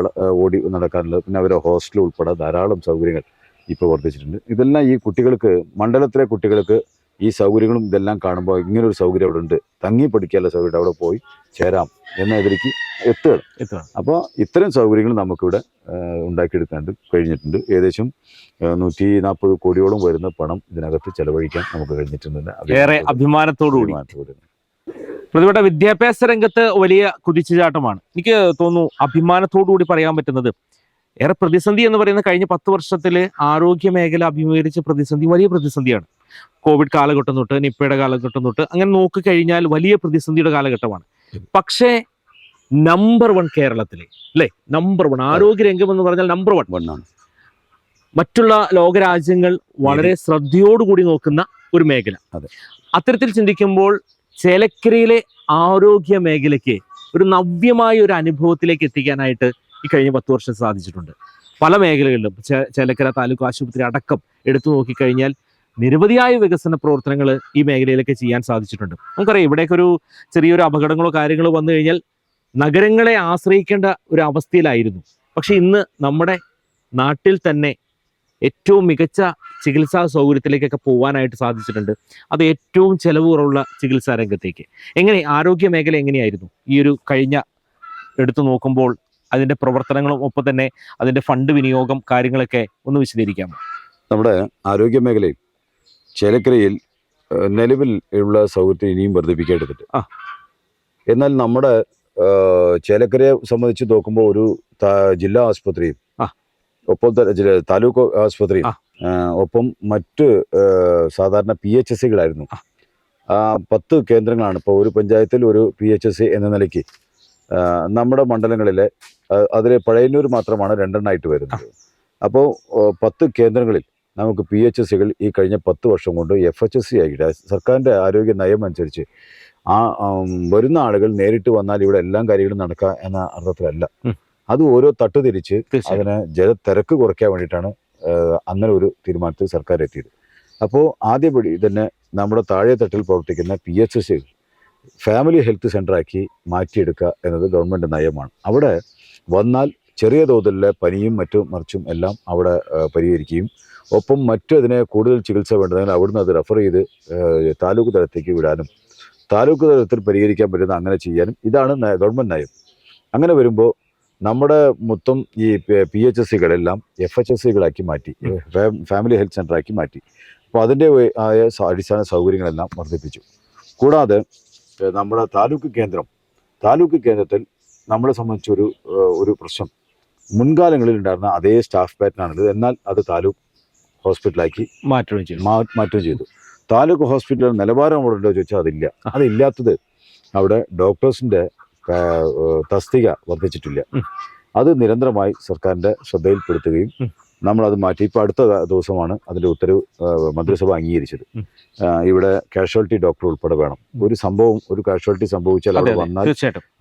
B: ഓടി നടക്കാനുള്ളത്, പിന്നെ അവരെ ഹോസ്റ്റൽ ഉൾപ്പെടെ ധാരാളം സൗകര്യങ്ങൾ ഇപ്പോൾ വർദ്ധിച്ചിട്ടുണ്ട്. ഇതെല്ലാം ഈ കുട്ടികൾക്ക്, മണ്ഡലത്തിലെ കുട്ടികൾക്ക് ഈ സൗകര്യങ്ങളും ഇതെല്ലാം കാണുമ്പോൾ ഇങ്ങനൊരു സൗകര്യം അവിടെ ഉണ്ട്, തങ്ങി പഠിക്കാനുള്ള സൗകര്യം അവിടെ പോയി ചേരാം എന്ന ഇതിലേക്ക് എത്തുകയാണ്. അപ്പോൾ ഇത്തരം സൗകര്യങ്ങൾ നമുക്കിവിടെ ഉണ്ടാക്കിയെടുക്കാണ്ട് കഴിഞ്ഞിട്ടുണ്ട്. ഏകദേശം 140 കോടിയോളം വരുന്ന പണം ഇതിനകത്ത് ചെലവഴിക്കാൻ നമുക്ക് കഴിഞ്ഞിട്ടുണ്ട്.
A: ഏറെ അഭിമാനത്തോടുകൂടി. പ്രതിപക്ഷ വിദ്യാഭ്യാസ രംഗത്ത് വലിയ കുതിച്ചുചാട്ടമാണ്. എനിക്ക് തോന്നുന്നു അഭിമാനത്തോടുകൂടി പറയാൻ പറ്റുന്നത്. ഏറെ പ്രതിസന്ധി എന്ന് പറയുന്ന കഴിഞ്ഞ 10 വർഷത്തില് ആരോഗ്യ മേഖല അഭിമുഖീകരിച്ച പ്രതിസന്ധി വലിയ പ്രതിസന്ധിയാണ്. കോവിഡ് കാലഘട്ടം തൊട്ട്, നിപ്പയുടെ കാലഘട്ടം തൊട്ട്, അങ്ങനെ നോക്കിക്കഴിഞ്ഞാൽ വലിയ പ്രതിസന്ധിയുടെ കാലഘട്ടമാണ്. പക്ഷേ നമ്പർ 1 കേരളത്തിലെ, അല്ലേ, നമ്പർ 1 ആരോഗ്യരംഗം എന്ന് പറഞ്ഞാൽ നമ്പർ 1 ആണ്. മറ്റുള്ള ലോകരാജ്യങ്ങൾ വളരെ ശ്രദ്ധയോടുകൂടി നോക്കുന്ന ഒരു മേഖല. അത്തരത്തിൽ ചിന്തിക്കുമ്പോൾ ചേലക്കരയിലെ ആരോഗ്യ മേഖലയ്ക്ക് ഒരു നവ്യമായ ഒരു അനുഭവത്തിലേക്ക് എത്തിക്കാനായിട്ട് ഈ കഴിഞ്ഞ 10 വർഷം സാധിച്ചിട്ടുണ്ട്. പല മേഖലകളിലും ചേലക്കര താലൂക്ക് ആശുപത്രി അടക്കം എടുത്തു നോക്കിക്കഴിഞ്ഞാൽ നിരവധിയായ വികസന പ്രവർത്തനങ്ങൾ ഈ മേഖലയിലൊക്കെ ചെയ്യാൻ സാധിച്ചിട്ടുണ്ട്. നമുക്കറിയാം, ഇവിടേക്ക് ഒരു ചെറിയൊരു അപകടങ്ങളോ കാര്യങ്ങളോ വന്നു കഴിഞ്ഞാൽ നഗരങ്ങളെ ആശ്രയിക്കേണ്ട ഒരു അവസ്ഥയിലായിരുന്നു. പക്ഷെ ഇന്ന് നമ്മുടെ നാട്ടിൽ തന്നെ ഏറ്റവും മികച്ച ചികിത്സാ സൗകര്യത്തിലേക്കൊക്കെ പോകാനായിട്ട് സാധിച്ചിട്ടുണ്ട്. അത് ഏറ്റവും ചെലവ് കുറവുള്ള ചികിത്സാ രംഗത്തേക്ക്. എങ്ങനെ ആരോഗ്യ മേഖല എങ്ങനെയായിരുന്നു ഈ ഒരു കഴിഞ്ഞ എടുത്തു നോക്കുമ്പോൾ അതിൻ്റെ പ്രവർത്തനങ്ങളും ഒപ്പം തന്നെ അതിൻ്റെ ഫണ്ട് വിനിയോഗം കാര്യങ്ങളൊക്കെ ഒന്ന് വിശദീകരിക്കാമോ?
B: നമ്മുടെ ആരോഗ്യ മേഖലയിൽ ചേലക്കരയിൽ നിലവിൽ ഉള്ള സൗകര്യത്തെ ഇനിയും വർദ്ധിപ്പിക്കേണ്ടതുണ്ട്. എന്നാൽ നമ്മുടെ ചേലക്കരയെ സംബന്ധിച്ച് നോക്കുമ്പോൾ ഒരു ജില്ലാ ആസ്പത്രിയും ഒപ്പം താലൂക്ക് ആസ്പത്രിയും ഒപ്പം മറ്റ് സാധാരണ PHSകളായിരുന്നു. 10 കേന്ദ്രങ്ങളാണ് ഇപ്പോൾ ഒരു പഞ്ചായത്തിൽ ഒരു PHS എന്ന നിലയ്ക്ക്. നമ്മുടെ മണ്ഡലങ്ങളിലെ അതിൽ പഴയന്നൂർ മാത്രമാണ് 2 ആയിട്ട് വരുന്നത്. അപ്പോൾ 10 കേന്ദ്രങ്ങളിൽ നമുക്ക് PHSകൾ ഈ കഴിഞ്ഞ 10 വർഷം കൊണ്ട് FHS ആയിട്ട് സർക്കാരിൻ്റെ ആരോഗ്യ നയം അനുസരിച്ച് വരുന്ന ആളുകൾ നേരിട്ട് വന്നാൽ ഇവിടെ എല്ലാം കാര്യങ്ങളും നടക്കുക എന്ന അർത്ഥത്തിലല്ല. അത് ഓരോ തട്ട് തിരിച്ച് അതിന് ജനത്തിരക്ക് കുറയ്ക്കാൻ വേണ്ടിയിട്ടാണ് അങ്ങനെ ഒരു തീരുമാനത്തിൽ സർക്കാർ എത്തിയത്. അപ്പോൾ ആദ്യപടി തന്നെ നമ്മുടെ താഴെ തട്ടിൽ പ്രവർത്തിക്കുന്ന PHS ഫാമിലി ഹെൽത്ത് സെൻ്ററാക്കി മാറ്റിയെടുക്കുക എന്നത് ഗവൺമെൻറ് നയമാണ്. അവിടെ വന്നാൽ ചെറിയ തോതിലുള്ള പനിയും മറിച്ചും എല്ലാം അവിടെ പരിഹരിക്കുകയും ഒപ്പം അതിനെ കൂടുതൽ ചികിത്സ വേണ്ടതെങ്കിൽ അവിടുന്ന് അത് റെഫർ ചെയ്ത് താലൂക്ക് തലത്തേക്ക് വിടാനും താലൂക്ക് തലത്തിൽ പരിഹരിക്കാൻ പറ്റുന്ന അങ്ങനെ ചെയ്യാനും ഇതാണ് ഗവൺമെൻറ് നയം. അങ്ങനെ വരുമ്പോൾ നമ്മുടെ മൊത്തം ഈ PHSകളെല്ലാം FHSകളാക്കി മാറ്റി, ഫാമിലി ഹെൽത്ത് സെൻ്ററാക്കി മാറ്റി. അപ്പോൾ അതിൻ്റെ ആയ അടിസ്ഥാന സൗകര്യങ്ങളെല്ലാം വർദ്ധിപ്പിച്ചു. കൂടാതെ നമ്മുടെ താലൂക്ക് കേന്ദ്രത്തിൽ നമ്മളെ സംബന്ധിച്ചൊരു പ്രശ്നം മുൻകാലങ്ങളിൽ ഉണ്ടായിരുന്ന അതേ സ്റ്റാഫ് പാറ്റേണാണിത്. എന്നാൽ അത് താലൂക്ക് ഹോസ്പിറ്റലാക്കി മാറ്റുകയും ചെയ്തു. താലൂക്ക് ഹോസ്പിറ്റൽ നിലവാരം അവിടെ ഉണ്ടോ ചോദിച്ചാൽ അതില്ലാത്തത് അവിടെ ഡോക്ടേഴ്സിൻ്റെ തസ്തിക വർദ്ധിച്ചിട്ടില്ല. അത് നിരന്തരമായി സർക്കാരിൻ്റെ ശ്രദ്ധയിൽപ്പെടുത്തുകയും നമ്മളത് മാറ്റി. ഇപ്പോൾ അടുത്ത ദിവസമാണ് അതിൻ്റെ ഉത്തരവ് മന്ത്രിസഭ അംഗീകരിച്ചത്. ഇവിടെ കാഷ്വാലിറ്റി ഡോക്ടർ ഉൾപ്പെടെ വേണം. ഒരു കാഷ്വാലിറ്റി സംഭവിച്ചാൽ അവിടെ വന്നാൽ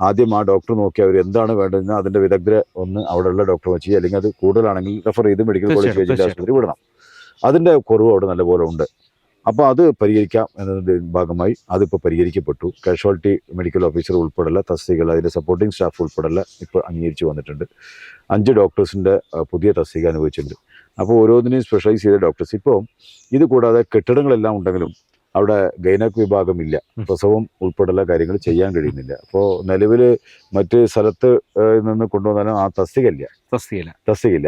B: ആദ്യം ആ ഡോക്ടർ നോക്കി അവർ എന്താണ് വേണ്ടതെന്ന് അതിൻ്റെ വിദഗ്ധരെ ഒന്ന് അവിടെയുള്ള ഡോക്ടർ വെച്ച്, അല്ലെങ്കിൽ അത് കൂടുതലാണെങ്കിൽ റെഫർ ചെയ്ത് മെഡിക്കൽ കോളേജ് ജില്ലാ ആശുപത്രി വിടണം. അതിൻ്റെ കുറവ് അവിടെ നല്ലപോലെ ഉണ്ട്. അപ്പോൾ അത് പരിഹരിക്കാം എന്നതിൻ്റെ ഭാഗമായി അതിപ്പോൾ പരിഹരിക്കപ്പെട്ടു. കാഷ്വാലിറ്റി മെഡിക്കൽ ഓഫീസർ ഉൾപ്പെടെയുള്ള തസ്തികകൾ, അതിൻ്റെ സപ്പോർട്ടിംഗ് സ്റ്റാഫ് ഉൾപ്പെടെയുള്ള ഇപ്പോൾ അംഗീകരിച്ച് വന്നിട്ടുണ്ട്. 5 ഡോക്ടേഴ്സിൻ്റെ പുതിയ തസ്തിക അനുവദിച്ചിട്ടുണ്ട്. അപ്പോൾ ഓരോന്നിനെയും സ്പെഷ്യലൈസ് ചെയ്ത ഡോക്ടേഴ്സ്. ഇപ്പോൾ ഇത് കൂടാതെ കെട്ടിടങ്ങളെല്ലാം ഉണ്ടെങ്കിലും അവിടെ ഗൈനക് വിഭാഗമില്ല, പ്രസവം ഉൾപ്പെടെയുള്ള കാര്യങ്ങൾ ചെയ്യാൻ കഴിയുന്നില്ല. അപ്പോൾ നിലവിൽ മറ്റ് സ്ഥലത്ത് നിന്ന് കൊണ്ടുവന്നാലും ആ തസ്തികയില്ല.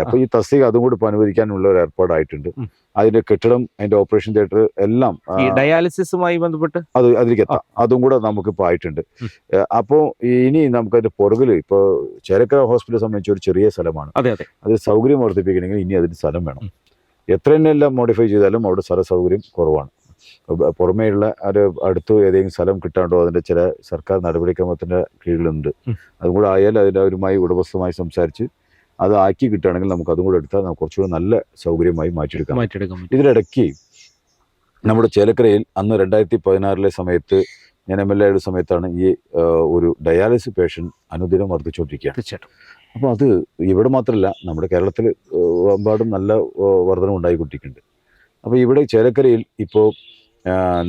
B: അപ്പോൾ ഈ തസ്തിക അതും കൂടി ഇപ്പോൾ അനുവദിക്കാനുള്ള ഒരു ഏർപ്പാടായിട്ടുണ്ട്. അതിന്റെ കെട്ടിടം, അതിന്റെ ഓപ്പറേഷൻ തിയേറ്റർ എല്ലാം
A: ഡയാലിസിസുമായി ബന്ധപ്പെട്ട്
B: അതിലേക്ക് എത്താം. അതും കൂടെ നമുക്കിപ്പോൾ ആയിട്ടുണ്ട്. അപ്പോൾ ഇനി നമുക്കതിന്റെ പുറകിൽ ഇപ്പോൾ ചേലക്കര ഹോസ്പിറ്റൽ സംബന്ധിച്ച് ഒരു ചെറിയ സ്ഥലമാണ്. അത് സൗകര്യം വർദ്ധിപ്പിക്കണമെങ്കിൽ ഇനി അതിന് സ്ഥലം വേണം. എത്ര തന്നെയെല്ലാം മോഡിഫൈ ചെയ്താലും അവിടെ സ്ഥല സൗകര്യം കുറവാണ്. പുറമേയുള്ള ഒരു അടുത്ത് ഏതെങ്കിലും സ്ഥലം കിട്ടാണ്ടോ അതിന്റെ ചില സർക്കാർ നടപടിക്രമത്തിന്റെ കീഴിലുണ്ട്. അതും കൂടെ ആയാൽ അതിൻ്റെ അവരുമായി ഉടമസ്ഥമായി സംസാരിച്ച് അത് ആക്കി കിട്ടുകയാണെങ്കിൽ നമുക്ക് അതും കൂടെ എടുത്താൽ നമുക്ക് കുറച്ചുകൂടെ നല്ല സൗകര്യമായി മാറ്റിയെടുക്കാം. ഇതിനിടയ്ക്ക് നമ്മുടെ ചേലക്കരയിൽ അന്ന് 2016 സമയത്ത് ഞാൻ MLA ആയ സമയത്താണ് ഈ ഒരു ഡയാലിസിസ് പേഷ്യൻ്റ് അനുദിനം വർദ്ധിച്ചുകൊണ്ടിരിക്കുകയാണ്. അപ്പോൾ അത് ഇവിടെ മാത്രമല്ല, നമ്മുടെ കേരളത്തിൽ എമ്പാടും നല്ല വർധന ഉണ്ടായിക്കൊണ്ടിരിക്കുന്നുണ്ട്. അപ്പോൾ ഇവിടെ ചേലക്കരയിൽ ഇപ്പോൾ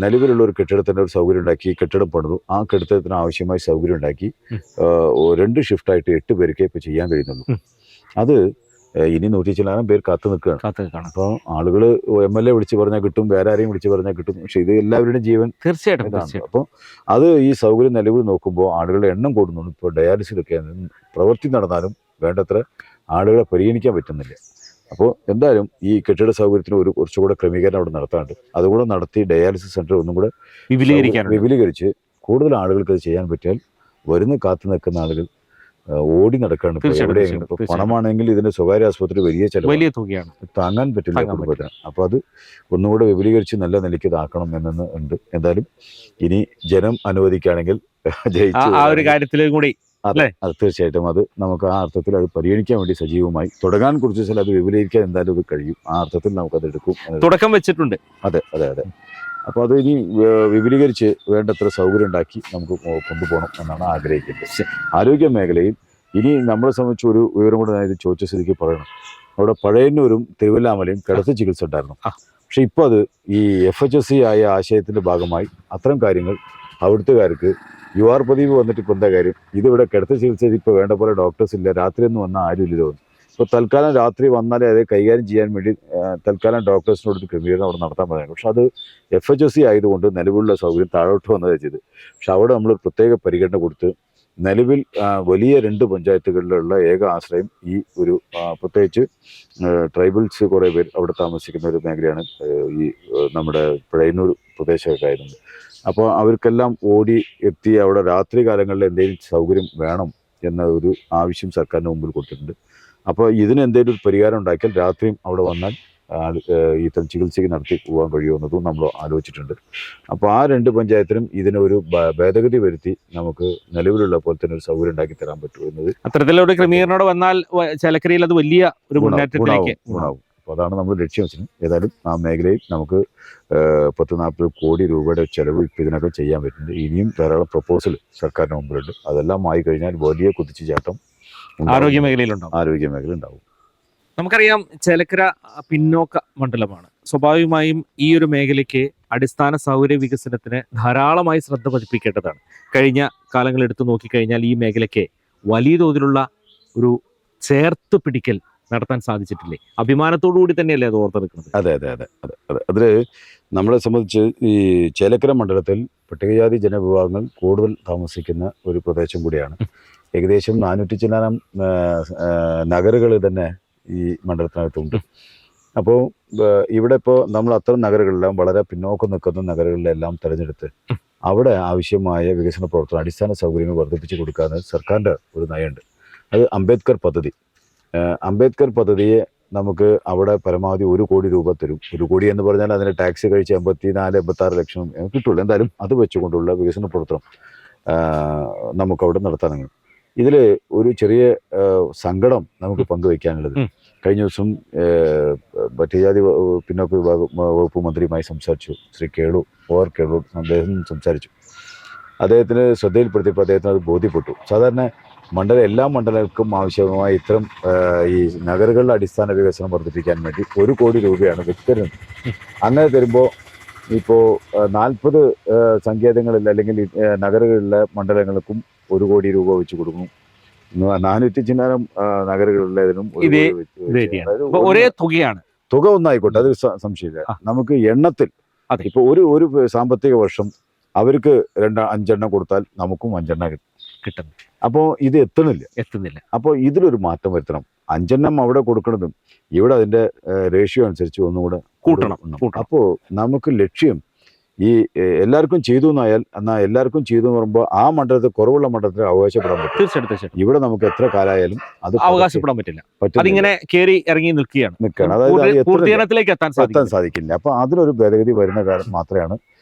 B: നിലവിലുള്ള ഒരു കെട്ടിടത്തിൻ്റെ ഒരു സൗകര്യം ഉണ്ടാക്കി, കെട്ടിടം പണിതു. ആ കെട്ടിടത്തിന് ആവശ്യമായ സൗകര്യം ഉണ്ടാക്കി 2 ഷിഫ്റ്റായിട്ട് 8 പേർക്കേ ഇപ്പോൾ ചെയ്യാൻ കഴിയുന്നുള്ളൂ. അത് ഇനി 100 പേർ കാത്തു നിൽക്കുകയാണ്. അപ്പോൾ ആളുകൾ MLA വിളിച്ച് പറഞ്ഞാൽ കിട്ടും, വേറെ ആരെയും വിളിച്ച് പറഞ്ഞാൽ കിട്ടും. പക്ഷെ ഇത് എല്ലാവരുടെയും ജീവൻ
A: തീർച്ചയായിട്ടും.
B: അപ്പോൾ അത് ഈ സൗകര്യം നിലവിൽ നോക്കുമ്പോൾ ആളുകളുടെ എണ്ണം കൂടുന്നുണ്ട്. ഇപ്പോൾ ഡയാലിസിലൊക്കെ പ്രവൃത്തി നടന്നാലും വേണ്ടത്ര ആളുകളെ പരിഗണിക്കാൻ പറ്റുന്നില്ല. അപ്പോൾ എന്തായാലും ഈ കെട്ടിട സൗകര്യത്തിന് കുറച്ചുകൂടെ ക്രമീകരണം അവിടെ നടത്താറുണ്ട്. അതുകൂടെ നടത്തി ഡയാലിസിസ് സെന്റർ ഒന്നും കൂടെ വിപുലീകരിച്ച് കൂടുതൽ ആളുകൾക്ക് അത് ചെയ്യാൻ പറ്റിയാൽ വരുന്ന കാത്തു നിൽക്കുന്ന ആളുകൾ ഓടി നടക്കാണ്. ഇപ്പോൾ പണമാണെങ്കിൽ ഇതിന്റെ സ്വകാര്യ ആശുപത്രി വലിയ തുകയാണ്, താങ്ങാൻ പറ്റില്ല കുടുംബത്തിന്. അപ്പോൾ അത് ഒന്നുകൂടെ വിപുലീകരിച്ച് നല്ല നിലയ്ക്ക് ഇതാക്കണം എന്നു ഉണ്ട്. എന്തായാലും ഇനി ജനം അനുവദിക്കുകയാണെങ്കിൽ ജയിച്ചു. അത് തീർച്ചയായിട്ടും അത് നമുക്ക് ആ അർത്ഥത്തിൽ അത് പരിഗണിക്കാൻ വേണ്ടി സജീവമായി തുടങ്ങാൻ കുറിച്ച് വെച്ചാൽ അത് വിപുലീകരിക്കാൻ എന്തായാലും അത് കഴിയും. ആ അർത്ഥത്തിൽ നമുക്കത് എടുക്കും,
A: തുടക്കം വെച്ചിട്ടുണ്ട്.
B: അതെ. അപ്പോൾ അത് ഇനി വിപുലീകരിച്ച് വേണ്ടത്ര സൗകര്യം ഉണ്ടാക്കി നമുക്ക് കൊണ്ടുപോകണം എന്നാണ് ആഗ്രഹിക്കുന്നത്. ആരോഗ്യ മേഖലയിൽ ഇനി നമ്മളെ സംബന്ധിച്ച് ഒരു വിവരം കൂടെ ഞാൻ ചോദിച്ച സ്ഥിതിക്ക് പറയണം. അവിടെ പഴയന്നൂരും തിരുവല്ലാമലയും കിടത്തി ചികിത്സ ഉണ്ടായിരുന്നു. പക്ഷെ ഇപ്പോൾ അത് ഈ FHSC ആയ ആശയത്തിൻ്റെ ഭാഗമായി അത്തരം കാര്യങ്ങൾ അവിടുത്തുകാർക്ക് UR പതിവ് വന്നിട്ട് ഇപ്പോൾ എന്താ കാര്യം, ഇതിവിടെ കിടത്തി ചികിത്സ ഇപ്പോൾ വേണ്ട പോലെ ഡോക്ടേഴ്സ് ഇല്ല, രാത്രി ഒന്നും വന്നാൽ ആരും ഇല്ല തോന്നുന്നു. ഇപ്പോൾ തൽക്കാലം രാത്രി വന്നാലേ അത് കൈകാര്യം ചെയ്യാൻ വേണ്ടി തൽക്കാലം ഡോക്ടേഴ്സിനോട് ക്രമീകരണം അവിടെ നടത്താൻ പറയുന്നത്. പക്ഷെ അത് FHSC ആയതുകൊണ്ട് നിലവിലുള്ള സൗകര്യം താഴോട്ട് വന്നതാണ് ചെയ്ത്. പക്ഷെ അവിടെ നമ്മൾ പ്രത്യേക പരിഗണന കൊടുത്ത് നിലവിൽ വലിയ 2 പഞ്ചായത്തുകളിലുള്ള ഏക ആശ്രയം ഈ ഒരു പ്രത്യേകിച്ച് ട്രൈബൽസ് കുറേ പേർ അവിടെ താമസിക്കുന്ന ഒരു മേഖലയാണ് ഈ നമ്മുടെ പഴയന്നൂർ പ്രദേശമൊക്കെ ആയിരുന്നു. അപ്പോൾ അവർക്കെല്ലാം ഓടി എത്തി അവിടെ രാത്രി കാലങ്ങളിൽ എന്തെങ്കിലും സൗകര്യം വേണം എന്ന ഒരു ആവശ്യം സർക്കാരിന് മുമ്പിൽ കൊടുത്തിട്ടുണ്ട്. അപ്പോൾ ഇതിന് എന്തെങ്കിലും ഒരു പരിഹാരം ഉണ്ടാക്കിയാൽ രാത്രിയും അവിടെ വന്നാൽ ഇത്തരം ചികിത്സയ്ക്ക് നടത്തി പോകാൻ കഴിയുമെന്നതും നമ്മൾ ആലോചിച്ചിട്ടുണ്ട്. അപ്പോൾ ആ 2 പഞ്ചായത്തിനും ഇതിനൊരു ഭേദഗതി വരുത്തി നമുക്ക് നിലവിലുള്ള പോലെ തന്നെ ഒരു സൗകര്യം ഉണ്ടാക്കി തരാൻ പറ്റുമെന്നത്
A: അത്തരത്തിലൊരു ക്രമീകരണോടെ വന്നാൽ ചേലക്കരയിൽ അത് വലിയ ഒരു മുന്നേറ്റത്തിലേക്ക്
B: ഗുണാവും. അപ്പോൾ അതാണ് നമ്മൾ ലക്ഷ്യം വെച്ചത്. ഏതായാലും ആ മേഖലയിൽ നമുക്ക് 10-40 കോടി രൂപയുടെ ചെലവ് ഇപ്പോൾ ഇതിനൊക്കെ ചെയ്യാൻ പറ്റുന്നുണ്ട്. ഇനിയും ധാരാളം പ്രപ്പോസൽ സർക്കാരിന് മുമ്പിലുണ്ട്. അതെല്ലാം ആയി കഴിഞ്ഞാൽ വലിയ കുതിച്ചുചാട്ടം
A: ആരോഗ്യ മേഖലയിലുണ്ടാവും. നമുക്കറിയാം ചേലക്കര പിന്നോക്ക മണ്ഡലമാണ്. സ്വാഭാവികമായും ഈ ഒരു മേഖലയ്ക്ക് അടിസ്ഥാന സൗകര്യ വികസനത്തിന് ധാരാളമായി ശ്രദ്ധ പതിപ്പിക്കേണ്ടതാണ്. കഴിഞ്ഞ കാലങ്ങൾ എടുത്തു നോക്കിക്കഴിഞ്ഞാൽ ഈ മേഖലയ്ക്ക് വലിയ തോതിലുള്ള ഒരു ചേർത്ത് പിടിക്കൽ നടത്താൻ സാധിച്ചിട്ടില്ലേ? അഭിമാനത്തോടുകൂടി തന്നെയല്ലേ അത് ഓർത്തെടുക്കുന്നത്?
B: അതെ. അതിൽ നമ്മളെ സംബന്ധിച്ച് ഈ ചേലക്കര മണ്ഡലത്തിൽ പട്ടികജാതി ജനവിഭാഗങ്ങൾ കൂടുതൽ താമസിക്കുന്ന ഒരു പ്രദേശം കൂടിയാണ്. ഏകദേശം 400 ചില്ലാനം നഗരങ്ങൾ തന്നെ ഈ മണ്ഡലത്തിനകത്തുണ്ട്. അപ്പോൾ ഇവിടെ ഇപ്പോൾ നമ്മൾ അത്തരം നഗരങ്ങളെല്ലാം വളരെ പിന്നോക്കം നിൽക്കുന്ന നഗരങ്ങളിലെല്ലാം തിരഞ്ഞെടുത്ത് അവിടെ ആവശ്യമായ വികസന പ്രവർത്തനം, അടിസ്ഥാന സൗകര്യങ്ങൾ വർദ്ധിപ്പിച്ചു കൊടുക്കാതെ സർക്കാരിൻ്റെ ഒരു നയമുണ്ട്. അത് അംബേദ്കർ പദ്ധതിയെ നമുക്ക് അവിടെ പരമാവധി 1 കോടി രൂപ തരും. 1 കോടി എന്ന് പറഞ്ഞാൽ അതിന് ടാക്സ് കഴിച്ച് 84-86 ലക്ഷം കിട്ടുള്ളൂ. എന്തായാലും അത് വെച്ചുകൊണ്ടുള്ള വികസന പ്രവർത്തനം നമുക്കവിടെ നടത്താനാണ്. ഇതിൽ ഒരു ചെറിയ സങ്കടം നമുക്ക് പങ്കുവയ്ക്കാനുള്ളത്, കഴിഞ്ഞ ദിവസം പട്ടികജാതി പിന്നോക്ക വകുപ്പ് മന്ത്രിയുമായി സംസാരിച്ചു. ശ്രീ OR കേളു അദ്ദേഹം സംസാരിച്ചു. അദ്ദേഹത്തിന് ശ്രദ്ധയിൽപ്പെടുത്തിയപ്പോൾ അദ്ദേഹത്തിന് അത് ബോധ്യപ്പെട്ടു. സാധാരണ എല്ലാ മണ്ഡലങ്ങൾക്കും ആവശ്യമായ ഇത്തരം ഈ നഗരങ്ങളുടെ അടിസ്ഥാന വികസനം വർദ്ധിപ്പിക്കാൻ വേണ്ടി 1 കോടി രൂപയാണ് വ്യക്തരുന്നത്. അങ്ങനെ തരുമ്പോൾ ഇപ്പോൾ 40 സങ്കേതങ്ങളിൽ അല്ലെങ്കിൽ നഗരങ്ങളിലെ മണ്ഡലങ്ങൾക്കും 1 കോടി രൂപ വെച്ച് കൊടുക്കും. 400 ചില്ലാനം നഗരങ്ങളിലേതിനും 1
A: ഇതേ
B: കോടി വെച്ച്
A: രീതിയാണ്.
B: അതായത്
A: അപ്പൊ ഒരേ തുകയാണ്.
B: തുക ഒന്നായിക്കോട്ടെ, അത് സംശയമില്ല.
A: ആ.
B: നമുക്ക് എണ്ണത്തിൽ
A: അതെ.
B: ഇപ്പൊ ഒരു സാമ്പത്തിക വർഷം അവർക്ക് 5 കൊടുത്താൽ നമുക്കും 5
A: കിട്ടുന്നു.
B: അപ്പോൾ ഇത്
A: എത്തുന്നില്ല.
B: അപ്പോൾ ഇതിലൊരു മാറ്റം വരുത്തണം. 5 അവിടെ കൊടുക്കുന്നതും ഇവിടെ അതിന്റെ റേഷ്യോ അനുസരിച്ച് ഒന്നുകൂടെ
A: കൂട്ടണം.
B: അപ്പോൾ നമുക്ക് ലക്ഷ്യം ഈ എല്ലാവർക്കും ചെയ്തു എന്നായാൽ എന്നാൽ എല്ലാവർക്കും ചെയ്തു എന്ന് പറയുമ്പോൾ ആ മണ്ഡലത്തിൽ കുറവുള്ള മണ്ഡലത്തിൽ അവകാശപ്പെടാൻ പറ്റും.
A: തീർച്ചയായിട്ടും
B: ഇവിടെ നമുക്ക് എത്ര കാലമായാലും അത്
A: അവകാശപ്പെടാൻ പറ്റില്ല. അതിങ്ങനെ കേറി ഇറങ്ങി നിൽക്കുകയാണ്.
B: അതായത്
A: പൂർത്തീകരണത്തിലേക്ക് എത്താൻ
B: സാധിക്കില്ല. അപ്പൊ അതിനൊരു ഭേദഗതി വരുന്ന കാലം മാത്രമാണ്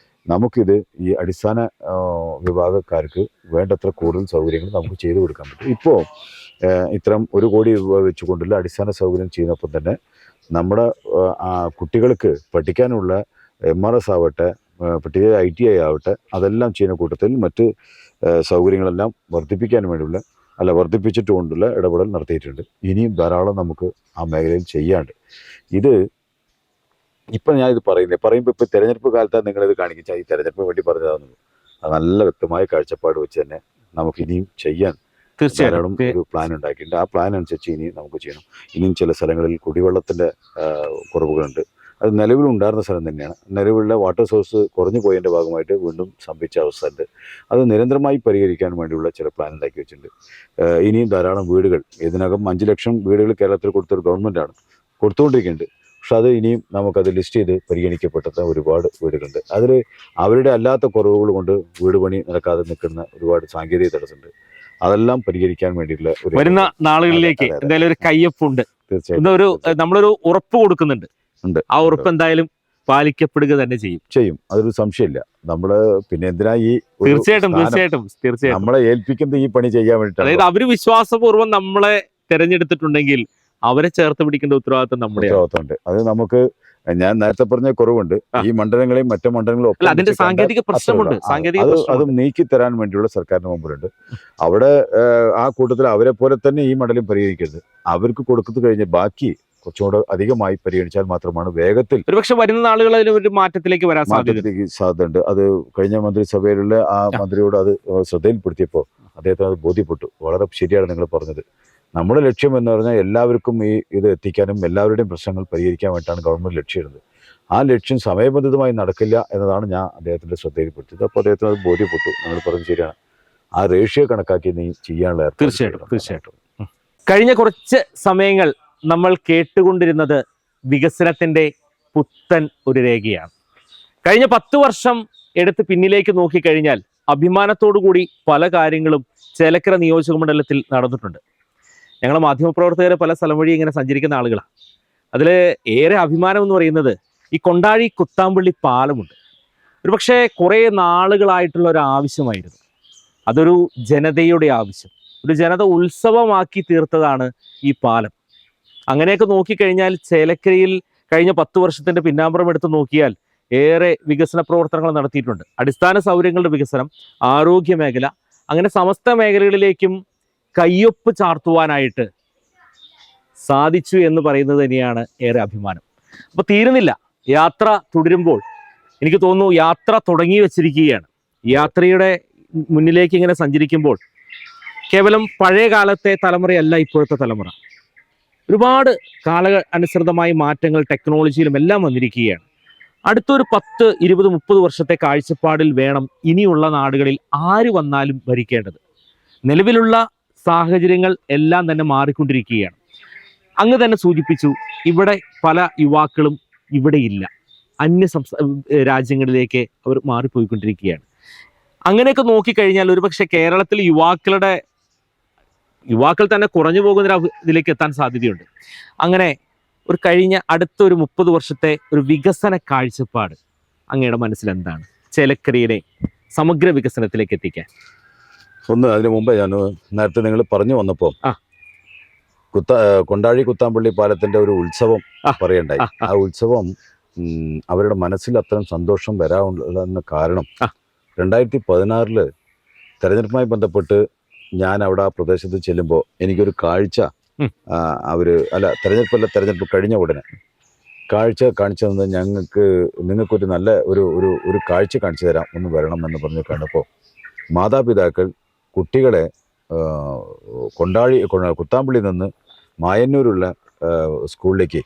B: നമുക്കിത് ഈ അടിസ്ഥാന വിഭാഗക്കാർക്ക് വേണ്ടത്ര കൂടുതൽ സൗകര്യങ്ങൾ നമുക്ക് ചെയ്തു കൊടുക്കാൻ പറ്റും. ഇപ്പോൾ ഇത്തരം 1 കോടി രൂപ വെച്ചുകൊണ്ടുള്ള അടിസ്ഥാന സൗകര്യം ചെയ്യുന്നപ്പോൾ തന്നെ നമ്മുടെ കുട്ടികൾക്ക് പഠിക്കാനുള്ള MRS ആവട്ടെ, പട്ടിക ITI ആവട്ടെ, അതെല്ലാം ചെയ്യുന്ന കൂട്ടത്തിൽ മറ്റ് സൗകര്യങ്ങളെല്ലാം വർദ്ധിപ്പിച്ചിട്ടുകൊണ്ടുള്ള ഇടപെടൽ നടത്തിയിട്ടുണ്ട്. ഇനിയും ധാരാളം നമുക്ക് ആ മേഖലയിൽ ചെയ്യാണ്ട്. ഇത് ഇപ്പം ഞാൻ ഇത് പറയുമ്പോൾ ഇപ്പോൾ തെരഞ്ഞെടുപ്പ് കാലത്താണ് നിങ്ങളിത് കാണിക്കുക. ഈ തെരഞ്ഞെടുപ്പിന് വേണ്ടി പറഞ്ഞതാണെന്ന് അത് നല്ല വ്യക്തമായ കാഴ്ചപ്പാട് വെച്ച് തന്നെ നമുക്ക് ഇനിയും ചെയ്യാൻ ധാരാളം ഒരു പ്ലാൻ ഉണ്ടാക്കിയിട്ടുണ്ട്. ആ പ്ലാൻ അനുസരിച്ച് ഇനിയും നമുക്ക് ചെയ്യണം. ഇനിയും ചില സ്ഥലങ്ങളിൽ കുടിവെള്ളത്തിൻ്റെ കുറവുകളുണ്ട്. അത് നിലവിലുണ്ടായിരുന്ന സ്ഥലം തന്നെയാണ്. നിലവിലുള്ള വാട്ടർ സോഴ്സ് കുറഞ്ഞു പോയതിൻ്റെ ഭാഗമായിട്ട് വീണ്ടും സംഭവിച്ച അവസ്ഥ ഉണ്ട്. അത് നിരന്തരമായി പരിഹരിക്കാൻ വേണ്ടിയുള്ള ചില പ്ലാൻ ഉണ്ടാക്കി വെച്ചിട്ടുണ്ട്. ഇനിയും ധാരാളം വീടുകൾ, ഇതിനകം 5 ലക്ഷം വീടുകൾ കേരളത്തിൽ കൊടുത്തൊരു ഗവൺമെൻറ്റാണ് കൊടുത്തുകൊണ്ടിരിക്കുന്നുണ്ട്. പക്ഷെ അത് ഇനിയും നമുക്കത് ലിസ്റ്റ് ചെയ്ത് പരിഗണിക്കപ്പെട്ട ഒരുപാട് വീടുകളുണ്ട്. അതിൽ അവരുടെ അല്ലാത്ത കുറവുകൾ കൊണ്ട് വീട് പണി നടക്കാതെ നിൽക്കുന്ന ഒരുപാട് സാങ്കേതിക തടസ്സമുണ്ട്. അതെല്ലാം പരിഹരിക്കാൻ വേണ്ടിയിട്ടുള്ള
A: വരുന്ന നാളുകളിലേക്ക് എന്തായാലും ഒരു കയ്യൊപ്പുണ്ട്. തീർച്ചയായും നമ്മളൊരു ഉറപ്പ് കൊടുക്കുന്നുണ്ട്. ആ ഉറപ്പ് എന്തായാലും പാലിക്കപ്പെടുക തന്നെ ചെയ്യും.
B: അതൊരു സംശയമില്ല. നമ്മള് പിന്നെ എന്തിനാ ഈ
A: തീർച്ചയായിട്ടും
B: നമ്മളെ ഏൽപ്പിക്കുന്നത് ഈ പണി ചെയ്യാൻ വേണ്ടിയിട്ട്.
A: അതായത് അവര് വിശ്വാസപൂർവ്വം നമ്മളെ തെരഞ്ഞെടുത്തിട്ടുണ്ടെങ്കിൽ അവരെ ചേർത്ത് പിടിക്കേണ്ട ഉത്തരവാദിത്വം നമ്മുടെ
B: ഉണ്ട്. അത് നമുക്ക് ഞാൻ നേരത്തെ പറഞ്ഞ കുറവുണ്ട്. ഈ മണ്ഡലങ്ങളെയും മറ്റു മണ്ഡലങ്ങളും
A: അതിന്റെ സാങ്കേതിക പ്രശ്നമുണ്ട്.
B: അത് നീക്കി തരാൻ വേണ്ടിയുള്ള സർക്കാരിന് മുമ്പിലുണ്ട്. അവിടെ ആ കൂട്ടത്തിൽ അവരെ പോലെ തന്നെ ഈ മണ്ഡലം പരിഹരിക്കരുത്. അവർക്ക് കൊടുത്തു കഴിഞ്ഞ് ബാക്കി കുറച്ചുകൂടെ അധികമായി പരിഗണിച്ചാൽ മാത്രമാണ് വേഗത്തിൽ
A: ഒരുപക്ഷെ വരുന്ന നാളുകൾ ഒരു മാറ്റത്തിലേക്ക് വരാൻ
B: സാധ്യതയുണ്ട്. അത് കഴിഞ്ഞ മന്ത്രിസഭയിലുള്ള ആ മന്ത്രിയോട് അത് ശ്രദ്ധയിൽപ്പെടുത്തിയപ്പോൾ അദ്ദേഹത്തിന് അത് ബോധ്യപ്പെട്ടു. വളരെ ശരിയാണ് നിങ്ങൾ പറഞ്ഞത്. നമ്മുടെ ലക്ഷ്യം എന്ന് പറഞ്ഞാൽ എല്ലാവർക്കും ഇത് എത്തിക്കാനും എല്ലാവരുടെയും പ്രശ്നങ്ങൾ പരിഹരിക്കാൻ വേണ്ടിയിട്ടാണ് ഗവൺമെന്റ് ലക്ഷ്യമിടുന്നത്. ആ ലക്ഷ്യം സമയബന്ധിതമായി നടക്കില്ല എന്നതാണ് ഞാൻ അദ്ദേഹത്തിന്റെ ശ്രദ്ധയിൽപ്പെടുത്തിയത്. അപ്പോൾ അദ്ദേഹത്തിന് അത് ബോധ്യപ്പെട്ടു. നിങ്ങൾ പറഞ്ഞത് ശരിയാണ്. ആ റേഷ്യോ കണക്കാക്കി നീ ചെയ്യാനുള്ള
A: തീർച്ചയായിട്ടും കഴിഞ്ഞ കുറച്ച് സമയങ്ങൾ നമ്മൾ കേട്ടുകൊണ്ടിരുന്നത് വികസനത്തിന്റെ പുത്തൻ ഒരു രേഖയാണ്. കഴിഞ്ഞ 10 വർഷം എടുത്ത് പിന്നിലേക്ക് നോക്കിക്കഴിഞ്ഞാൽ അഭിമാനത്തോടു കൂടി പല കാര്യങ്ങളും ചേലക്കര നിയോജക മണ്ഡലത്തിൽ നടന്നിട്ടുണ്ട്. ഞങ്ങൾ മാധ്യമപ്രവർത്തകർ പല സ്ഥലം വഴി ഇങ്ങനെ സഞ്ചരിക്കുന്ന ആളുകളാണ്. അതിൽ ഏറെ അഭിമാനം എന്ന് പറയുന്നത് ഈ കൊണ്ടാഴി കുത്താമ്പള്ളി പാലമുണ്ട്. ഒരുപക്ഷെ കുറേ നാളുകളായിട്ടുള്ള ഒരു ആവശ്യമായിരുന്നു. അതൊരു ജനതയുടെ ആവശ്യം, ഒരു ജനത ഉത്സവമാക്കി തീർത്തതാണ് ഈ പാലം. അങ്ങനെയൊക്കെ നോക്കിക്കഴിഞ്ഞാൽ ചേലക്കരയിൽ കഴിഞ്ഞ 10 വർഷത്തിന്റെ പിന്നാമ്പുറം എടുത്ത് നോക്കിയാൽ ഏറെ വികസന പ്രവർത്തനങ്ങൾ നടത്തിയിട്ടുണ്ട്. അടിസ്ഥാന സൗകര്യങ്ങളുടെ വികസനം, ആരോഗ്യ മേഖല, അങ്ങനെ സമസ്ത മേഖലകളിലേക്കും കയ്യൊപ്പ് ചാർത്തുവാനായിട്ട് സാധിച്ചു എന്ന് പറയുന്നത് തന്നെയാണ് ഏറെ അഭിമാനം. അപ്പോൾ തീരുന്നില്ല, യാത്ര തുടരുമ്പോൾ എനിക്ക് തോന്നുന്നു യാത്ര തുടങ്ങി വച്ചിരിക്കുകയാണ്. യാത്രയുടെ മുന്നിലേക്ക് ഇങ്ങനെ സഞ്ചരിക്കുമ്പോൾ കേവലം പഴയ കാലത്തെ തലമുറയല്ല ഇപ്പോഴത്തെ തലമുറ. ഒരുപാട് അനുസൃതമായ മാറ്റങ്ങൾ ടെക്നോളജിയിലും എല്ലാം വന്നിരിക്കുകയാണ്. അടുത്തൊരു 10, 20, 30 വർഷത്തെ കാഴ്ചപ്പാടിൽ വേണം ഇനിയുള്ള നാടുകളിൽ ആര് വന്നാലും ഭരിക്കേണ്ടത്. നിലവിലുള്ള സാഹചര്യങ്ങൾ എല്ലാം തന്നെ മാറിക്കൊണ്ടിരിക്കുകയാണ്. അങ്ങ് തന്നെ സൂചിപ്പിച്ചു, ഇവിടെ പല യുവാക്കളും ഇവിടെയില്ല, രാജ്യങ്ങളിലേക്ക് അവർ മാറിപ്പോയിക്കൊണ്ടിരിക്കുകയാണ്. അങ്ങനെയൊക്കെ നോക്കിക്കഴിഞ്ഞാൽ ഒരുപക്ഷെ കേരളത്തിൽ യുവാക്കൾ തന്നെ കുറഞ്ഞു പോകുന്ന ഇതിലേക്ക് എത്താൻ സാധ്യതയുണ്ട്. അങ്ങനെ ഒരു അടുത്തൊരു 30 വർഷത്തെ ഒരു വികസന കാഴ്ചപ്പാട് അങ്ങയുടെ മനസ്സിൽ എന്താണ് ചേലക്കരയുടെ സമഗ്ര വികസനത്തിലേക്ക് എത്തിക്കാൻ?
B: അതിനു മുമ്പ് ഞാൻ നേരത്തെ നിങ്ങൾ പറഞ്ഞു വന്നപ്പോൾ കൊണ്ടാഴി കുത്താമ്പള്ളി പാലത്തിന്റെ ഒരു ഉത്സവം പറയണ്ടായി. ആ ഉത്സവം അവരുടെ മനസ്സിൽ അത്തരം സന്തോഷം വരാനുള്ള കാരണം 2016 തെരഞ്ഞെടുപ്പുമായി ബന്ധപ്പെട്ട് ഞാൻ അവിടെ ആ പ്രദേശത്ത് ചെല്ലുമ്പോൾ എനിക്കൊരു കാഴ്ച തെരഞ്ഞെടുപ്പ് കഴിഞ്ഞ ഉടനെ കാഴ്ച കാണിച്ചു തന്നത് നിങ്ങൾക്കൊരു നല്ല ഒരു കാഴ്ച കാണിച്ചു തരാം, ഒന്ന് വരണം എന്ന് പറഞ്ഞ് കണ്ടപ്പോൾ മാതാപിതാക്കൾ കുട്ടികളെ കുത്താമ്പള്ളിയിൽ നിന്ന് മായന്നൂരുള്ള സ്കൂളിലേക്ക്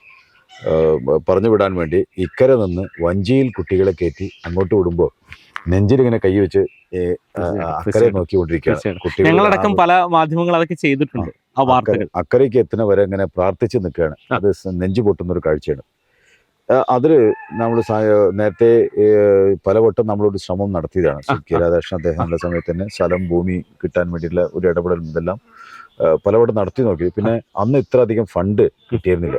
B: പറഞ്ഞു വിടാൻ വേണ്ടി ഇക്കരെ നിന്ന് വഞ്ചിയിൽ കുട്ടികളെ കയറ്റി അങ്ങോട്ട് വിടുമ്പോൾ നെഞ്ചിലിങ്ങനെ കൈ വെച്ച് അക്കരെ നോക്കിക്കൊണ്ടിരിക്കുകയാണ്.
A: ഞങ്ങളടക്കം പല മാധ്യമങ്ങൾ അതൊക്കെ ചെയ്തിട്ടുണ്ട്. ആ വാർത്തകൾ
B: അക്കരയ്ക്ക് എത്തുന്ന വരെ ഇങ്ങനെ പ്രാർത്ഥിച്ച് നിൽക്കുകയാണ്. അത് നെഞ്ചു പൊട്ടുന്ന ഒരു കാഴ്ചയാണ്. അതിൽ നമ്മൾ നേരത്തെ പലവട്ടം നമ്മളൊരു ശ്രമം നടത്തിയതാണ്. കെ രാധാകൃഷ്ണൻ അദ്ദേഹത്തിന്റെ സമയത്ത് തന്നെ സ്ഥലം ഭൂമി കിട്ടാൻ വേണ്ടിയിട്ടുള്ള ഒരു ഇടപെടൽ ഇതെല്ലാം പലവട്ടം നടത്തി നോക്കി. പിന്നെ അന്ന് ഇത്ര അധികം ഫണ്ട് കിട്ടിയിരുന്നില്ല.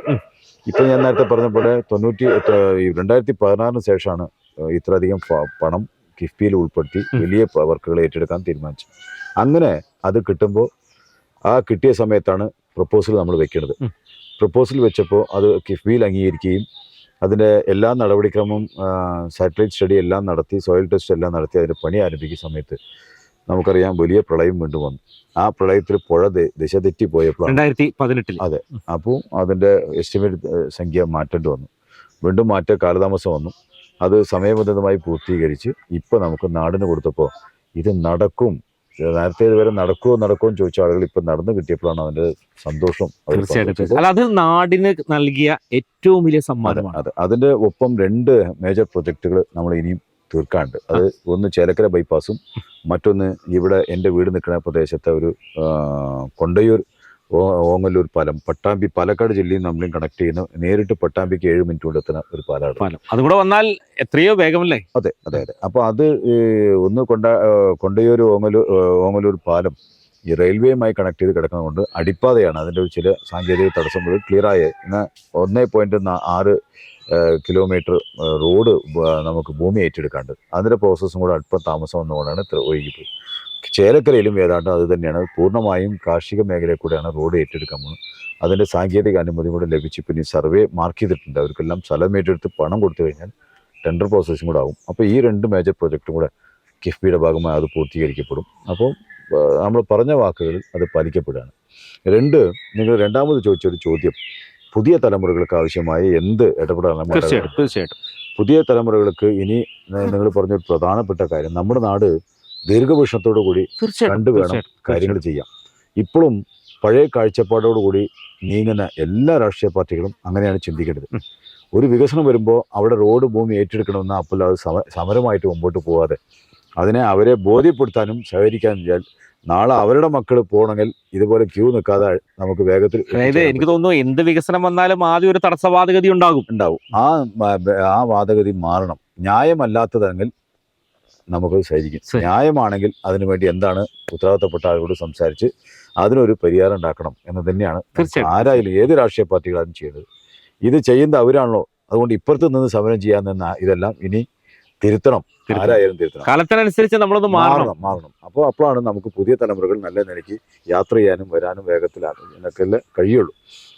B: ഇപ്പൊ ഞാൻ നേരത്തെ പറഞ്ഞ പോലെ 2016 ശേഷമാണ് ഇത്രയധികം പണം കിഫ്ബിയിൽ ഉൾപ്പെടുത്തി വലിയ വർക്കുകൾ ഏറ്റെടുക്കാൻ തീരുമാനിച്ചു. അങ്ങനെ അത് കിട്ടുമ്പോൾ ആ കിട്ടിയ സമയത്താണ് പ്രപ്പോസൽ നമ്മൾ വെക്കുന്നത്. പ്രപ്പോസൽ വെച്ചപ്പോൾ അത് കിഫ്ബിയിൽ അംഗീകരിക്കുകയും അതിൻ്റെ എല്ലാ നടപടിക്രമവും സാറ്റലൈറ്റ് സ്റ്റഡി എല്ലാം നടത്തി, സോയിൽ ടെസ്റ്റ് എല്ലാം നടത്തി അതിൻ്റെ പണി ആരംഭിക്കുന്ന സമയത്ത് നമുക്കറിയാം വലിയ പ്രളയം വീണ്ടും വന്നു. ആ പ്രളയത്തിൽ പുഴ ദിശ തെറ്റിപ്പോയപ്പോൾ
A: 2018
B: അതെ, അപ്പോൾ അതിൻ്റെ എസ്റ്റിമേറ്റ് സംഖ്യ മാറ്റേണ്ടി വന്നു. വീണ്ടും കാലതാമസം വന്നു. അത് സമയബന്ധിതമായി പൂർത്തീകരിച്ച് ഇപ്പോൾ നമുക്ക് നാടിന് കൊടുത്തപ്പോൾ ഇത് നടക്കും. നേരത്തെ ഇതുവരെ നടക്കുമോ എന്ന് ചോദിച്ച ആളുകൾ ഇപ്പം നടന്നു കിട്ടിയപ്പോഴാണ് അതിൻ്റെ സന്തോഷം.
A: തീർച്ചയായിട്ടും അത് നാടിന് നൽകിയ ഏറ്റവും വലിയ സമ്മാനമാണ്.
B: അതെ, അതിൻ്റെ ഒപ്പം 2 മേജർ പ്രൊജക്റ്റുകൾ നമ്മൾ ഇനിയും തീർക്കാനുണ്ട്. അത് ഒന്ന് ചേലക്കര ബൈപ്പാസും മറ്റൊന്ന് ഇവിടെ എൻ്റെ വീട് നിൽക്കുന്ന പ്രദേശത്തെ ഒരു കൊണ്ടയൂർ ഓങ്ങല്ലൂർ പാലം, പട്ടാമ്പി പാലക്കാട് ജില്ലയിൽ നമ്മളും കണക്ട് ചെയ്യുന്ന നേരിട്ട് പട്ടാമ്പിക്ക് 7 മിനിറ്റ് കൊണ്ട് എത്തുന്ന ഒരു പാലമാണ്.
A: അതുകൂടെ വന്നാൽ എത്രയോ വേഗമല്ലേ?
B: അതെ. അപ്പോൾ അത് ഒന്ന് കൊണ്ടയൂർ ഓങ്ങല്ലൂർ പാലം ഈ റെയിൽവേയുമായി കണക്ട് ചെയ്ത് കിടക്കുന്നതുകൊണ്ട് അടിപ്പാതയാണ്. അതിൻ്റെ ഒരു ചില സാങ്കേതിക തടസ്സങ്ങൾ ക്ലിയറായ 1.6 കിലോമീറ്റർ റോഡ് നമുക്ക് ഭൂമി ഏറ്റെടുക്കാണ്ട് അതിൻ്റെ പ്രോസസ്സും കൂടെ അല്പം താമസം വന്നുകൊണ്ടാണ് ഒഴുകിപ്പോയി. ചേലക്കരയിലും ഏതാണ്ട് അത് തന്നെയാണ്. പൂർണ്ണമായും കാർഷിക മേഖലയിൽ കൂടെയാണ് റോഡ് ഏറ്റെടുക്കാൻ പോകുന്നത്. അതിൻ്റെ സാങ്കേതിക അനുമതി കൂടെ ലഭിച്ച് പിന്നെ സർവേ മാർക്ക് ചെയ്തിട്ടുണ്ട്. അവർക്കെല്ലാം സ്ഥലം ഏറ്റെടുത്ത് പണം കൊടുത്തു കഴിഞ്ഞാൽ ടെൻഡർ പ്രോസസ്സും കൂടെ ആകും. അപ്പോൾ ഈ 2 മേജർ പ്രൊജക്റ്റും കൂടെ കിഫ്ബിയുടെ ഭാഗമായി അത് പൂർത്തീകരിക്കപ്പെടും. അപ്പോൾ നമ്മൾ പറഞ്ഞ വാക്കുകൾ അത് പാലിക്കപ്പെടുകയാണ്. നിങ്ങൾ രണ്ടാമത് ചോദിച്ചൊരു ചോദ്യം, പുതിയ തലമുറകൾക്ക് ആവശ്യമായ എന്ത് ഇടപെടലാണ്?
A: തീർച്ചയായിട്ടും
B: പുതിയ തലമുറകൾക്ക് ഇനി നിങ്ങൾ പറഞ്ഞൊരു പ്രധാനപ്പെട്ട കാര്യം, നമ്മുടെ നാട് ദീർഘവീക്ഷണത്തോടു കൂടി കണ്ടു വേണം കാര്യങ്ങൾ ചെയ്യാം. ഇപ്പോഴും പഴയ കാഴ്ചപ്പാടോടുകൂടി നീങ്ങുന്ന എല്ലാ രാഷ്ട്രീയ പാർട്ടികളും അങ്ങനെയാണ് ചിന്തിക്കേണ്ടത്. ഒരു വികസനം വരുമ്പോൾ അവിടെ റോഡ് ഭൂമി ഏറ്റെടുക്കണമെന്ന് അപ്പോൾ അത് സമരമായിട്ട് മുമ്പോട്ട് പോകാതെ അതിനെ അവരെ ബോധ്യപ്പെടുത്താനും സഹകരിക്കാനും ചെയ്യാൻ നാളെ അവരുടെ മക്കൾ പോകണമെങ്കിൽ ഇതുപോലെ ക്യൂ നിൽക്കാതെ നമുക്ക് വേഗത്തിൽ.
A: അതായത് എനിക്ക് തോന്നുന്നു എന്ത് വികസനം വന്നാലും ആദ്യം ഒരു തടസ്സവാദഗതി ഉണ്ടാവും.
B: ആ വാദഗതി മാറണം. ന്യായമല്ലാത്തതെങ്കിൽ നമുക്ക് സഹിക്കും. ന്യായമാണെങ്കിൽ അതിനുവേണ്ടി എന്താണ് ഉത്തരവാദിത്തപ്പെട്ട ആളുകളോട് സംസാരിച്ച് അതിനൊരു പരിഹാരം ഉണ്ടാക്കണം എന്ന് തന്നെയാണ് ആരായാലും ഏത് രാഷ്ട്രീയ പാർട്ടികളാലും ചെയ്യുന്നത്. ഇത് ചെയ്യുന്നത് അവരാണല്ലോ. അതുകൊണ്ട് ഇപ്പുറത്ത് നിന്ന് സമരം ചെയ്യാൻ നിന്ന ഇതെല്ലാം ഇനി തിരുത്തണം. ആരായാലും തിരുത്തണം.
A: കാലത്തിനനുസരിച്ച് നമ്മളൊന്ന് മാറണം.
B: അപ്പോഴാണ് നമുക്ക് പുതിയ തലമുറകൾ നല്ല നിലയ്ക്ക് യാത്ര ചെയ്യാനും വരാനും വേഗത്തിലാക്കും എന്നൊക്കെ കഴിയുള്ളൂ.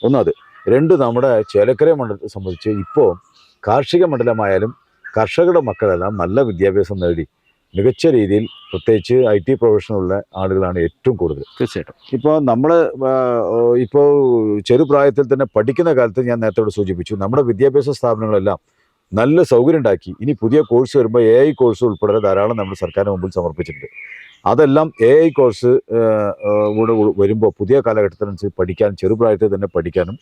B: ഒന്നത്. 2, നമ്മുടെ ചേലക്കര മണ്ഡലത്തെ സംബന്ധിച്ച് ഇപ്പോൾ കാർഷിക മണ്ഡലമായാലും കർഷകരുടെ മക്കളെല്ലാം നല്ല വിദ്യാഭ്യാസം നേടി മികച്ച രീതിയിൽ പ്രത്യേകിച്ച് IT പ്രൊഫഷനുള്ള ആളുകളാണ് ഏറ്റവും കൂടുതൽ.
A: തീർച്ചയായിട്ടും
B: ഇപ്പോൾ നമ്മൾ ഇപ്പോൾ ചെറുപ്രായത്തിൽ തന്നെ പഠിക്കുന്ന കാലത്ത് ഞാൻ നേരത്തെ സൂചിപ്പിച്ചു, നമ്മുടെ വിദ്യാഭ്യാസ സ്ഥാപനങ്ങളെല്ലാം നല്ല സൗകര്യം ഉണ്ടാക്കി. ഇനി പുതിയ കോഴ്സ് വരുമ്പോൾ AI കോഴ്സ് ഉൾപ്പെടെ ധാരാളം നമ്മൾ സർക്കാരിന് മുമ്പിൽ സമർപ്പിച്ചിട്ടുണ്ട്. അതെല്ലാം AI കോഴ്സ് കൂടെ വരുമ്പോൾ പുതിയ കാലഘട്ടത്തിനനുസരിച്ച് പഠിക്കാനും ചെറുപ്രായത്തിൽ തന്നെ പഠിക്കാനും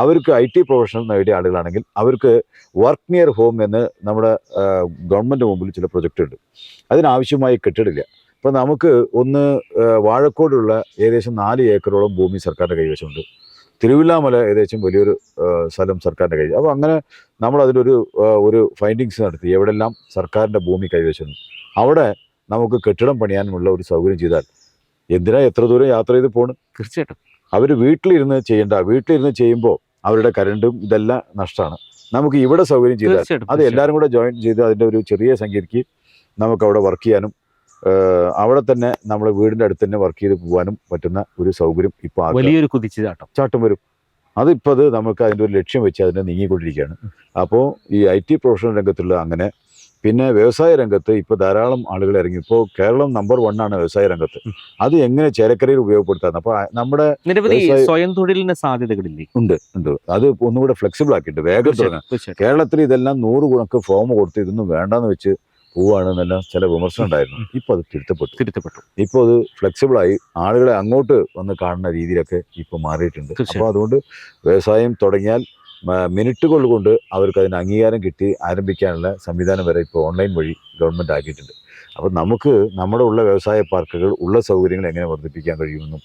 B: അവർക്ക് IT പ്രൊഫഷണൽ നേടിയ ആളുകളാണെങ്കിൽ അവർക്ക് വർക്ക് നിയർ ഹോം എന്ന് നമ്മുടെ ഗവൺമെൻറ് മുമ്പിൽ ചില പ്രൊജക്റ്റ് ഉണ്ട്. അതിനാവശ്യമായ കെട്ടിടില്ല. ഇപ്പോൾ നമുക്ക് ഒന്ന് വാഴക്കോടുള്ള ഏകദേശം 4 ഏക്കറോളം ഭൂമി സർക്കാരിൻ്റെ കൈവശമുണ്ട്. തിരുവില്ലാമല ഏകദേശം വലിയൊരു സ്ഥലം സർക്കാരിൻ്റെ കൈവശം. അപ്പോൾ അങ്ങനെ നമ്മൾ അതിലൊരു ഫൈൻഡിങ്സ് നടത്തി എവിടെല്ലാം സർക്കാരിൻ്റെ ഭൂമി കൈവശമുണ്ട് അവിടെ നമുക്ക് കെട്ടിടം പണിയാനുള്ള ഒരു സൗകര്യം ചെയ്താൽ എന്തിനാ എത്ര ദൂരം യാത്ര ചെയ്ത് പോകണം?
A: തീർച്ചയായിട്ടും
B: അവർ വീട്ടിലിരുന്ന് ചെയ്യുമ്പോൾ അവരുടെ കരണ്ടും ഇതെല്ലാം നഷ്ടമാണ്. നമുക്ക് ഇവിടെ സൗകര്യം ചെയ്താൽ അത് എല്ലാവരും കൂടെ ജോയിൻ ചെയ്ത് അതിൻ്റെ ഒരു ചെറിയ സംഖ്യയ്ക്ക് നമുക്ക് അവിടെ വർക്ക് ചെയ്യാനും അവിടെ തന്നെ നമ്മുടെ വീടിൻ്റെ അടുത്ത് തന്നെ വർക്ക് ചെയ്ത് പോകാനും പറ്റുന്ന ഒരു സൗകര്യം ഇപ്പോൾ
A: വലിയൊരു കുതിച്ചുചാട്ടം
B: വരും. അതിപ്പോൾ അത് നമുക്ക് അതിൻ്റെ ഒരു ലക്ഷ്യം വെച്ച് അതിനെ നീങ്ങിക്കൊണ്ടിരിക്കുകയാണ്. അപ്പോൾ ഈ IT പ്രൊഫഷണൽ രംഗത്തുള്ള അങ്ങനെ പിന്നെ വ്യവസായ രംഗത്ത് ഇപ്പൊ ധാരാളം ആളുകൾ ഇറങ്ങി. ഇപ്പോൾ കേരളം നമ്പർ 1 ആണ് വ്യവസായ രംഗത്ത്. അത് എങ്ങനെ ചേലക്കരയിൽ ഉപയോഗപ്പെടുത്താന്ന്. അപ്പൊ നമ്മുടെ
A: നിരവധി സ്വയം തൊഴിലിന് സാധ്യതകളില്ലേ?
B: ഉണ്ട്. അത് ഒന്നുകൂടെ ഫ്ലെക്സിബിൾ ആക്കിയിട്ട് വേഗം തുടങ്ങാം. കേരളത്തിൽ ഇതെല്ലാം 100 കണക്ക് ഫോം കൊടുത്ത് ഇതൊന്നും വേണ്ടാന്ന് വെച്ച് പോവാണെന്നെല്ലാം ചില വിമർശനം ഉണ്ടായിരുന്നു. ഇപ്പൊ അത് തിരുത്തപ്പെട്ടു. ഇപ്പൊ അത് ഫ്ലെക്സിബിളായി ആളുകളെ അങ്ങോട്ട് വന്ന് കാണുന്ന രീതിയിലൊക്കെ ഇപ്പൊ മാറിയിട്ടുണ്ട്. അപ്പൊ അതുകൊണ്ട് വ്യവസായം തുടങ്ങിയാൽ മിനിറ്റുകൾ കൊണ്ട് അവർക്ക് അതിന് അംഗീകാരം കിട്ടി ആരംഭിക്കാനുള്ള സംവിധാനം വരെ ഇപ്പോൾ ഓൺലൈൻ വഴി ഗവൺമെൻറ് ആക്കിയിട്ടുണ്ട്. അപ്പോൾ നമുക്ക് നമ്മുടെ ഉള്ള വ്യവസായ പാർക്കുകൾ ഉള്ള സൗകര്യങ്ങൾ എങ്ങനെ വർദ്ധിപ്പിക്കാൻ കഴിയുമെന്നും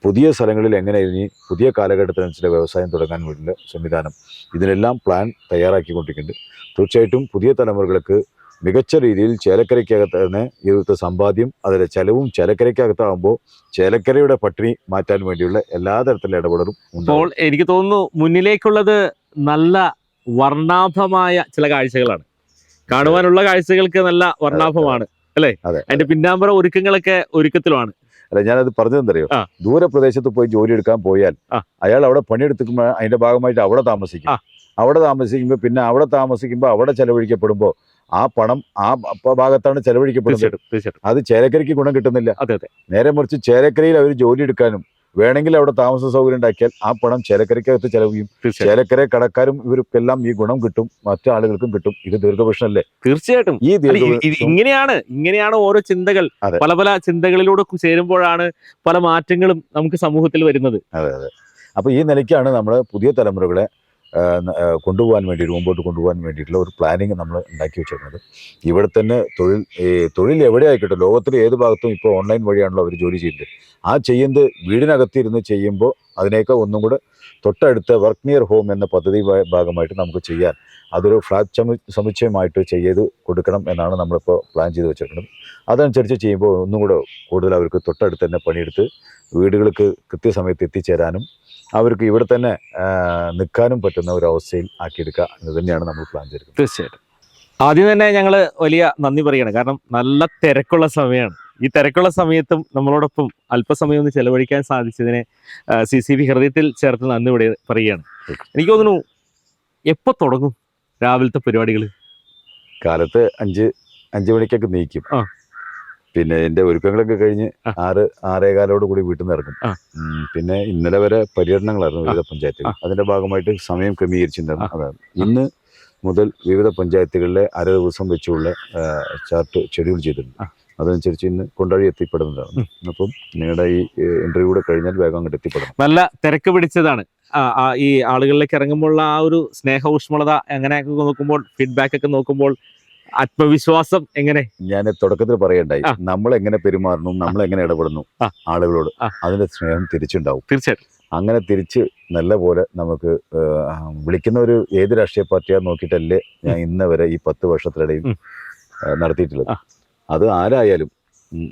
B: പുതിയ സ്ഥലങ്ങളിൽ എങ്ങനെ ഇനി പുതിയ കാലഘട്ടത്തിനനുസരിച്ച് വ്യവസായം തുടങ്ങാൻ വേണ്ടിയുള്ള സംവിധാനം ഇതിനെല്ലാം പ്ലാൻ തയ്യാറാക്കിക്കൊണ്ടിരിക്കുന്നുണ്ട്. തീർച്ചയായിട്ടും പുതിയ തലമുറകൾക്ക് മികച്ച രീതിയിൽ ചേലക്കരയ്ക്കകത്ത് തന്നെ ഇവിടുത്തെ സമ്പാദ്യം അതിലെ ചെലവും ചേലക്കരയ്ക്കകത്താകുമ്പോൾ ചേലക്കരയുടെ പട്ടിണി മാറ്റാൻ വേണ്ടിയുള്ള എല്ലാ തരത്തിലുള്ള ഇടപെടലും
A: അപ്പോൾ എനിക്ക് തോന്നുന്നു മുന്നിലേക്കുള്ളത് നല്ല വർണ്ണാഭമായ ചില കാഴ്ചകളാണ്. കാണുവാനുള്ള കാഴ്ചകൾക്ക് നല്ല വർണ്ണാഭമാണ് അല്ലേ? അതിന്റെ പിന്നാമ്പറ ഒരുക്കങ്ങളൊക്കെ ഒരുക്കത്തിലുമാണ്.
B: അല്ല, ഞാനത് പറഞ്ഞതെന്തറിയോ, ദൂരപ്രദേശത്ത് പോയി ജോലി എടുക്കാൻ പോയാൽ അയാൾ അവിടെ പണിയെടുക്കുമ്പോൾ അതിന്റെ ഭാഗമായിട്ട് അവിടെ താമസിക്കുമ്പോൾ പിന്നെ അവിടെ താമസിക്കുമ്പോൾ അവിടെ ചെലവഴിക്കപ്പെടുമ്പോൾ ആ പണം ആ ഭാഗത്താണ് ചെലവഴിക്കപ്പെടുന്നത്. അത് ചേലക്കരയ്ക്ക് ഗുണം കിട്ടുന്നില്ല. നേരെ മറിച്ച് ചേലക്കരയിൽ അവർ ജോലി എടുക്കാനും വേണമെങ്കിൽ അവിടെ താമസ സൗകര്യം ഉണ്ടാക്കിയാൽ ആ പണം ചേലക്കരയ്ക്കകത്ത് ചെലവ് ചെയ്യും. ചേലക്കര കടക്കാരും ഇവർക്കെല്ലാം ഈ ഗുണം കിട്ടും, മറ്റു ആളുകൾക്കും കിട്ടും. ഇത് ദീർഘവീക്ഷണല്ലേ?
A: തീർച്ചയായിട്ടും. ഈ ഇങ്ങനെയാണ് ഓരോ ചിന്തകൾ, പല ചിന്തകളിലൂടെ ചേരുമ്പോഴാണ് പല മാറ്റങ്ങളും നമുക്ക് സമൂഹത്തിൽ വരുന്നത്.
B: അതെ. അപ്പൊ ഈ നിലയ്ക്കാണ് നമ്മൾ പുതിയ തലമുറകളെ കൊണ്ടുപോകാൻ വേണ്ടിയിട്ട് മുമ്പോട്ട് കൊണ്ടുപോകാൻ വേണ്ടിയിട്ടുള്ള ഒരു പ്ലാനിങ് നമ്മൾ ഉണ്ടാക്കി വെച്ചിരുന്നത്. ഇവിടെ തന്നെ തൊഴിൽ എവിടെ ആയിക്കോട്ടെ, ലോകത്തിലെ ഏത് ഭാഗത്തും ഇപ്പോൾ ഓൺലൈൻ വഴിയാണല്ലോ അവർ ജോലി ചെയ്യുന്നത്. ആ ചെയ്യുന്നത് വീടിനകത്തിരുന്ന് ചെയ്യുമ്പോൾ അതിനേക്കാൾ ഒന്നും കൂടെ തൊട്ടടുത്ത വർക്ക് നിയർ ഹോം എന്ന പദ്ധതി ഭാഗമായിട്ട് നമുക്ക് ചെയ്യാൻ അതൊരു ഫ്ലാറ്റ് സമുച്ചയമായിട്ട് ചെയ്ത് കൊടുക്കണം എന്നാണ് നമ്മളിപ്പോൾ പ്ലാൻ ചെയ്ത് വെച്ചിട്ടുള്ളത്. അതനുസരിച്ച് ചെയ്യുമ്പോൾ ഒന്നും കൂടെ കൂടുതൽ അവർക്ക് തൊട്ടടുത്ത് തന്നെ പണിയെടുത്ത് വീടുകൾക്ക് കൃത്യസമയത്ത് എത്തിച്ചേരാനും അവർക്ക് ഇവിടെ തന്നെ നിൽക്കാനും പറ്റുന്ന ഒരു അവസ്ഥയിൽ ആക്കിയെടുക്കുക എന്ന് തന്നെയാണ് നമ്മൾ പ്ലാൻ ചെയ്തിരിക്കുന്നത്.
A: തീർച്ചയായിട്ടും. ആദ്യം തന്നെ ഞങ്ങൾ വലിയ നന്ദി പറയുകയാണ്. കാരണം നല്ല തിരക്കുള്ള സമയമാണ്. ഈ തിരക്കുള്ള സമയത്തും നമ്മളോടൊപ്പം അല്പസമയം ഒന്ന് ചെലവഴിക്കാൻ സാധിച്ചതിനെ CCB ഹൃദയത്തിൽ ചേർത്ത് നന്ദി പറയുകയാണ്. എനിക്ക് തോന്നുന്നു എപ്പോൾ തുടങ്ങും രാവിലത്തെ പരിപാടികൾ?
B: കാലത്ത് 5 മണിക്കൊക്കെ നീക്കും. പിന്നെ എൻ്റെ ഒരുക്കങ്ങളൊക്കെ കഴിഞ്ഞ് 6-6:15 കൂടി വീട്ടിൽ നിന്ന് ഇറങ്ങും. പിന്നെ ഇന്നലെ വരെ പര്യടനങ്ങളായിരുന്നു വിവിധ പഞ്ചായത്തുകൾ. അതിന്റെ ഭാഗമായിട്ട് സമയം ക്രമീകരിച്ചിട്ടുണ്ടായിരുന്നു. അതാണ് ഇന്ന് മുതൽ വിവിധ പഞ്ചായത്തുകളിലെ അര ദിവസം വെച്ചുള്ള ചാർട്ട് ഷെഡ്യൂൾ ചെയ്തിട്ടുണ്ട്. അതനുസരിച്ച് ഇന്ന് കൊണ്ടാഴി എത്തിപ്പെടുന്നതാണ്. അപ്പം നിങ്ങളുടെ ഈ ഇന്റർവ്യൂ കൂടെ കഴിഞ്ഞാൽ വേഗം അങ്ങോട്ട് എത്തിപ്പെടണം.
A: നല്ല തിരക്ക് പിടിച്ചതാണ്. ഈ ആളുകളിലേക്ക് ഇറങ്ങുമ്പോഴുള്ള ആ ഒരു സ്നേഹ ഊഷ്മളത അങ്ങനെയൊക്കെ നോക്കുമ്പോൾ, ഫീഡ്ബാക്ക് ഒക്കെ നോക്കുമ്പോൾ ആത്മവിശ്വാസം എങ്ങനെ?
B: ഞാൻ തുടക്കത്തിൽ പറയണ്ടായി, നമ്മൾ എങ്ങനെ പെരുമാറണം, നമ്മൾ എങ്ങനെ ഇടപെടുന്നു ആളുകളോട്, അതിന്റെ സ്നേഹം തിരിച്ചുണ്ടാവും.
A: തീർച്ചയായിട്ടും.
B: അങ്ങനെ തിരിച്ച് നല്ല പോലെ നമുക്ക് വിളിക്കുന്ന ഒരു ഏത് രാഷ്ട്രീയ പാർട്ടിയാന്ന് നോക്കിയിട്ടല്ലേ ഞാൻ ഇന്ന് വരെ ഈ 10 വർഷത്തിനിടയിൽ നടത്തിയിട്ടുള്ളത്. അത് ആരായാലും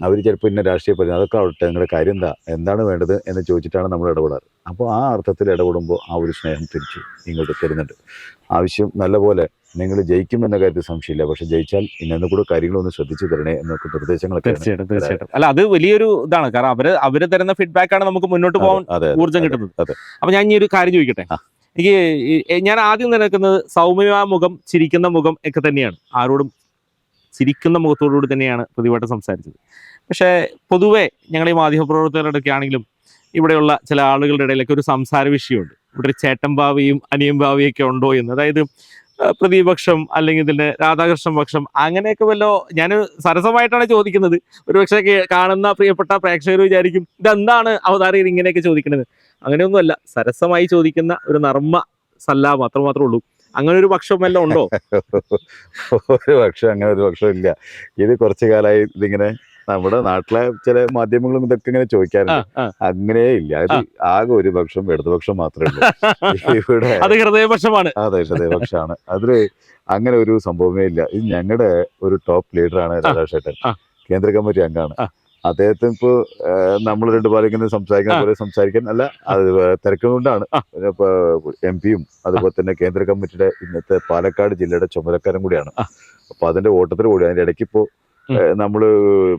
B: അവർ ചിലപ്പോൾ ഇന്ന രാഷ്ട്രീയ പാർട്ടി അതൊക്കെ ആവട്ടെ, നിങ്ങളുടെ കാര്യം എന്താണ് വേണ്ടത് എന്ന് ചോദിച്ചിട്ടാണ് നമ്മൾ ഇടപെടാറ്. അപ്പോൾ ആ അർത്ഥത്തിൽ ഇടപെടുമ്പോൾ ആ ഒരു സ്നേഹം തിരിച്ച് ഇങ്ങോട്ട് തരുന്നുണ്ട്. ആവശ്യം നല്ലപോലെ നിങ്ങൾ ജയിക്കും എന്ന കാര്യത്തിൽ സംശയമില്ല. പക്ഷെ ജയിച്ചാൽ ഇന്നു കൂടെ കാര്യങ്ങളൊന്ന് ശ്രദ്ധിച്ചു തരണേ എന്നൊക്കെ നിർദ്ദേശങ്ങളൊക്കെ.
A: തീർച്ചയായിട്ടും. അല്ല, അത് വലിയൊരു ഇതാണ്. കാരണം അവര് തരുന്ന ഫീഡ്ബാക്ക് ആണ് നമുക്ക് മുന്നോട്ട് പോകാൻ ഊർജ്ജം കിട്ടുന്നത്. അപ്പൊ ഞാൻ ഈ ഒരു കാര്യം ചോദിക്കട്ടെ. ഞാൻ ആദ്യം നിൽക്കുന്നത് സൗമ്യ മുഖം, ചിരിക്കുന്ന മുഖം ഒക്കെ തന്നെയാണ്. ആരോടും ചിരിക്കുന്ന മുഖത്തോടുകൂടി തന്നെയാണ് പ്രതിവട്ടം സംസാരിച്ചത്. പക്ഷേ പൊതുവെ ഞങ്ങൾ ഈ മാധ്യമപ്രവർത്തകരുടെയൊക്കെ ആണെങ്കിലും ഇവിടെയുള്ള ചില ആളുകളുടെ ഇടയിലൊക്കെ ഒരു സംസാര വിഷയമുണ്ട്. ഇവിടെ ഒരു ചേട്ടൻ ഭാവിയും അനിയൻ ഭാവിയൊക്കെ ഉണ്ടോ എന്ന്. അതായത് പ്രതിപക്ഷം അല്ലെങ്കിൽ ഇതിന്റെ രാധാകൃഷ്ണൻ പക്ഷം അങ്ങനെയൊക്കെ വല്ലോ. ഞാൻ സരസമായിട്ടാണ് ചോദിക്കുന്നത്. ഒരുപക്ഷെ കാണുന്ന പ്രിയപ്പെട്ട പ്രേക്ഷകർ വിചാരിക്കും ഇതെന്താണ് അവതാരകർ ഇങ്ങനെയൊക്കെ ചോദിക്കുന്നത്. അങ്ങനെയൊന്നുമല്ല, സരസമായി ചോദിക്കുന്ന ഒരു നർമ്മ സല്ലാപം മാത്രമേ ഉള്ളൂ. അങ്ങനെ ഒരു പക്ഷം വല്ലതും ഉണ്ടോ?
B: ഒരു പക്ഷം അങ്ങനെ ഒരു പക്ഷം ഇല്ല. ഇത് കുറച്ചു കാലമായി ഇതിങ്ങനെ നമ്മുടെ നാട്ടിലെ ചില മാധ്യമങ്ങളും ഇതൊക്കെ ഇങ്ങനെ ചോദിക്കാറുണ്ട്. അങ്ങനെ ഇല്ല. അത് ആകെ ഒരു പക്ഷം ഇടതുപക്ഷം മാത്രമേ ഉള്ളൂ ഇവിടെ.
A: അത് ഹൃദയപക്ഷമാണ്.
B: അതെ, ഹൃദയപക്ഷമാണ്. അതില് അങ്ങനെ ഒരു സംഭവമേ ഇല്ല. ഇത് ഞങ്ങളുടെ ഒരു ടോപ്പ് ലീഡറാണ് രാധാകൃഷ്ണൻ, കേന്ദ്ര കമ്മിറ്റി അംഗമാണ്. അദ്ദേഹത്തിന് ഇപ്പോ നമ്മൾ രണ്ടുപേരും ഇങ്ങനെ സംസാരിക്കുന്ന പോലെ സംസാരിക്കാൻ അല്ല, അത് തിരക്കുകൊണ്ടാണ്. MP-യും അതുപോലെ തന്നെ കേന്ദ്ര കമ്മിറ്റിയുടെ ഇന്നത്തെ പാലക്കാട് ജില്ലയുടെ ചുമതലക്കാരൻ കൂടിയാണ്. അപ്പൊ അതിന്റെ ഓട്ടത്തിൽ കൂടി അതിന്റെ ഇടയ്ക്ക് ഇപ്പോ നമ്മള്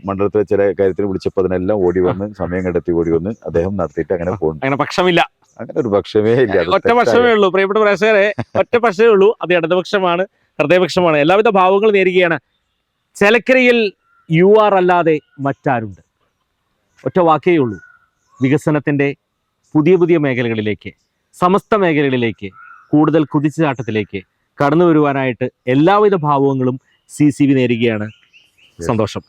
B: മണ്ഡലത്തിലെ ചില കാര്യത്തിന് വിളിച്ചപ്പോ അതിനെല്ലാം ഓടി വന്ന് സമയം കണ്ടെത്തി ഓടി വന്ന് അദ്ദേഹം നടത്തിയിട്ട് അങ്ങനെ പോകുന്നു.
A: അങ്ങനെ പക്ഷമില്ല,
B: അങ്ങനെ ഒരു പക്ഷമേ ഇല്ല.
A: ഒറ്റ പക്ഷമേ ഉള്ളൂ പ്രിയപ്പെട്ട പ്രേക്ഷകരെ, ഒറ്റ പക്ഷമേ ഉള്ളൂ. അത് ഇടതുപക്ഷമാണ്. ഹൃദയപക്ഷമാണ്. എല്ലാവിധ ഭാവങ്ങളും നേരുകയാണ്. ചേലക്കരയിൽ UR അല്ലാതെ മറ്റാരുണ്ട്? ഒറ്റ വാക്കേ ഉള്ളൂ. വികസനത്തിൻ്റെ പുതിയ പുതിയ മേഖലകളിലേക്ക്, സമസ്ത മേഖലകളിലേക്ക്, കൂടുതൽ കുതിച്ചുചാട്ടത്തിലേക്ക് കടന്നു വരുവാനായിട്ട് എല്ലാവിധ ഭാവങ്ങളും CCV നേരുകയാണ്. സന്തോഷം.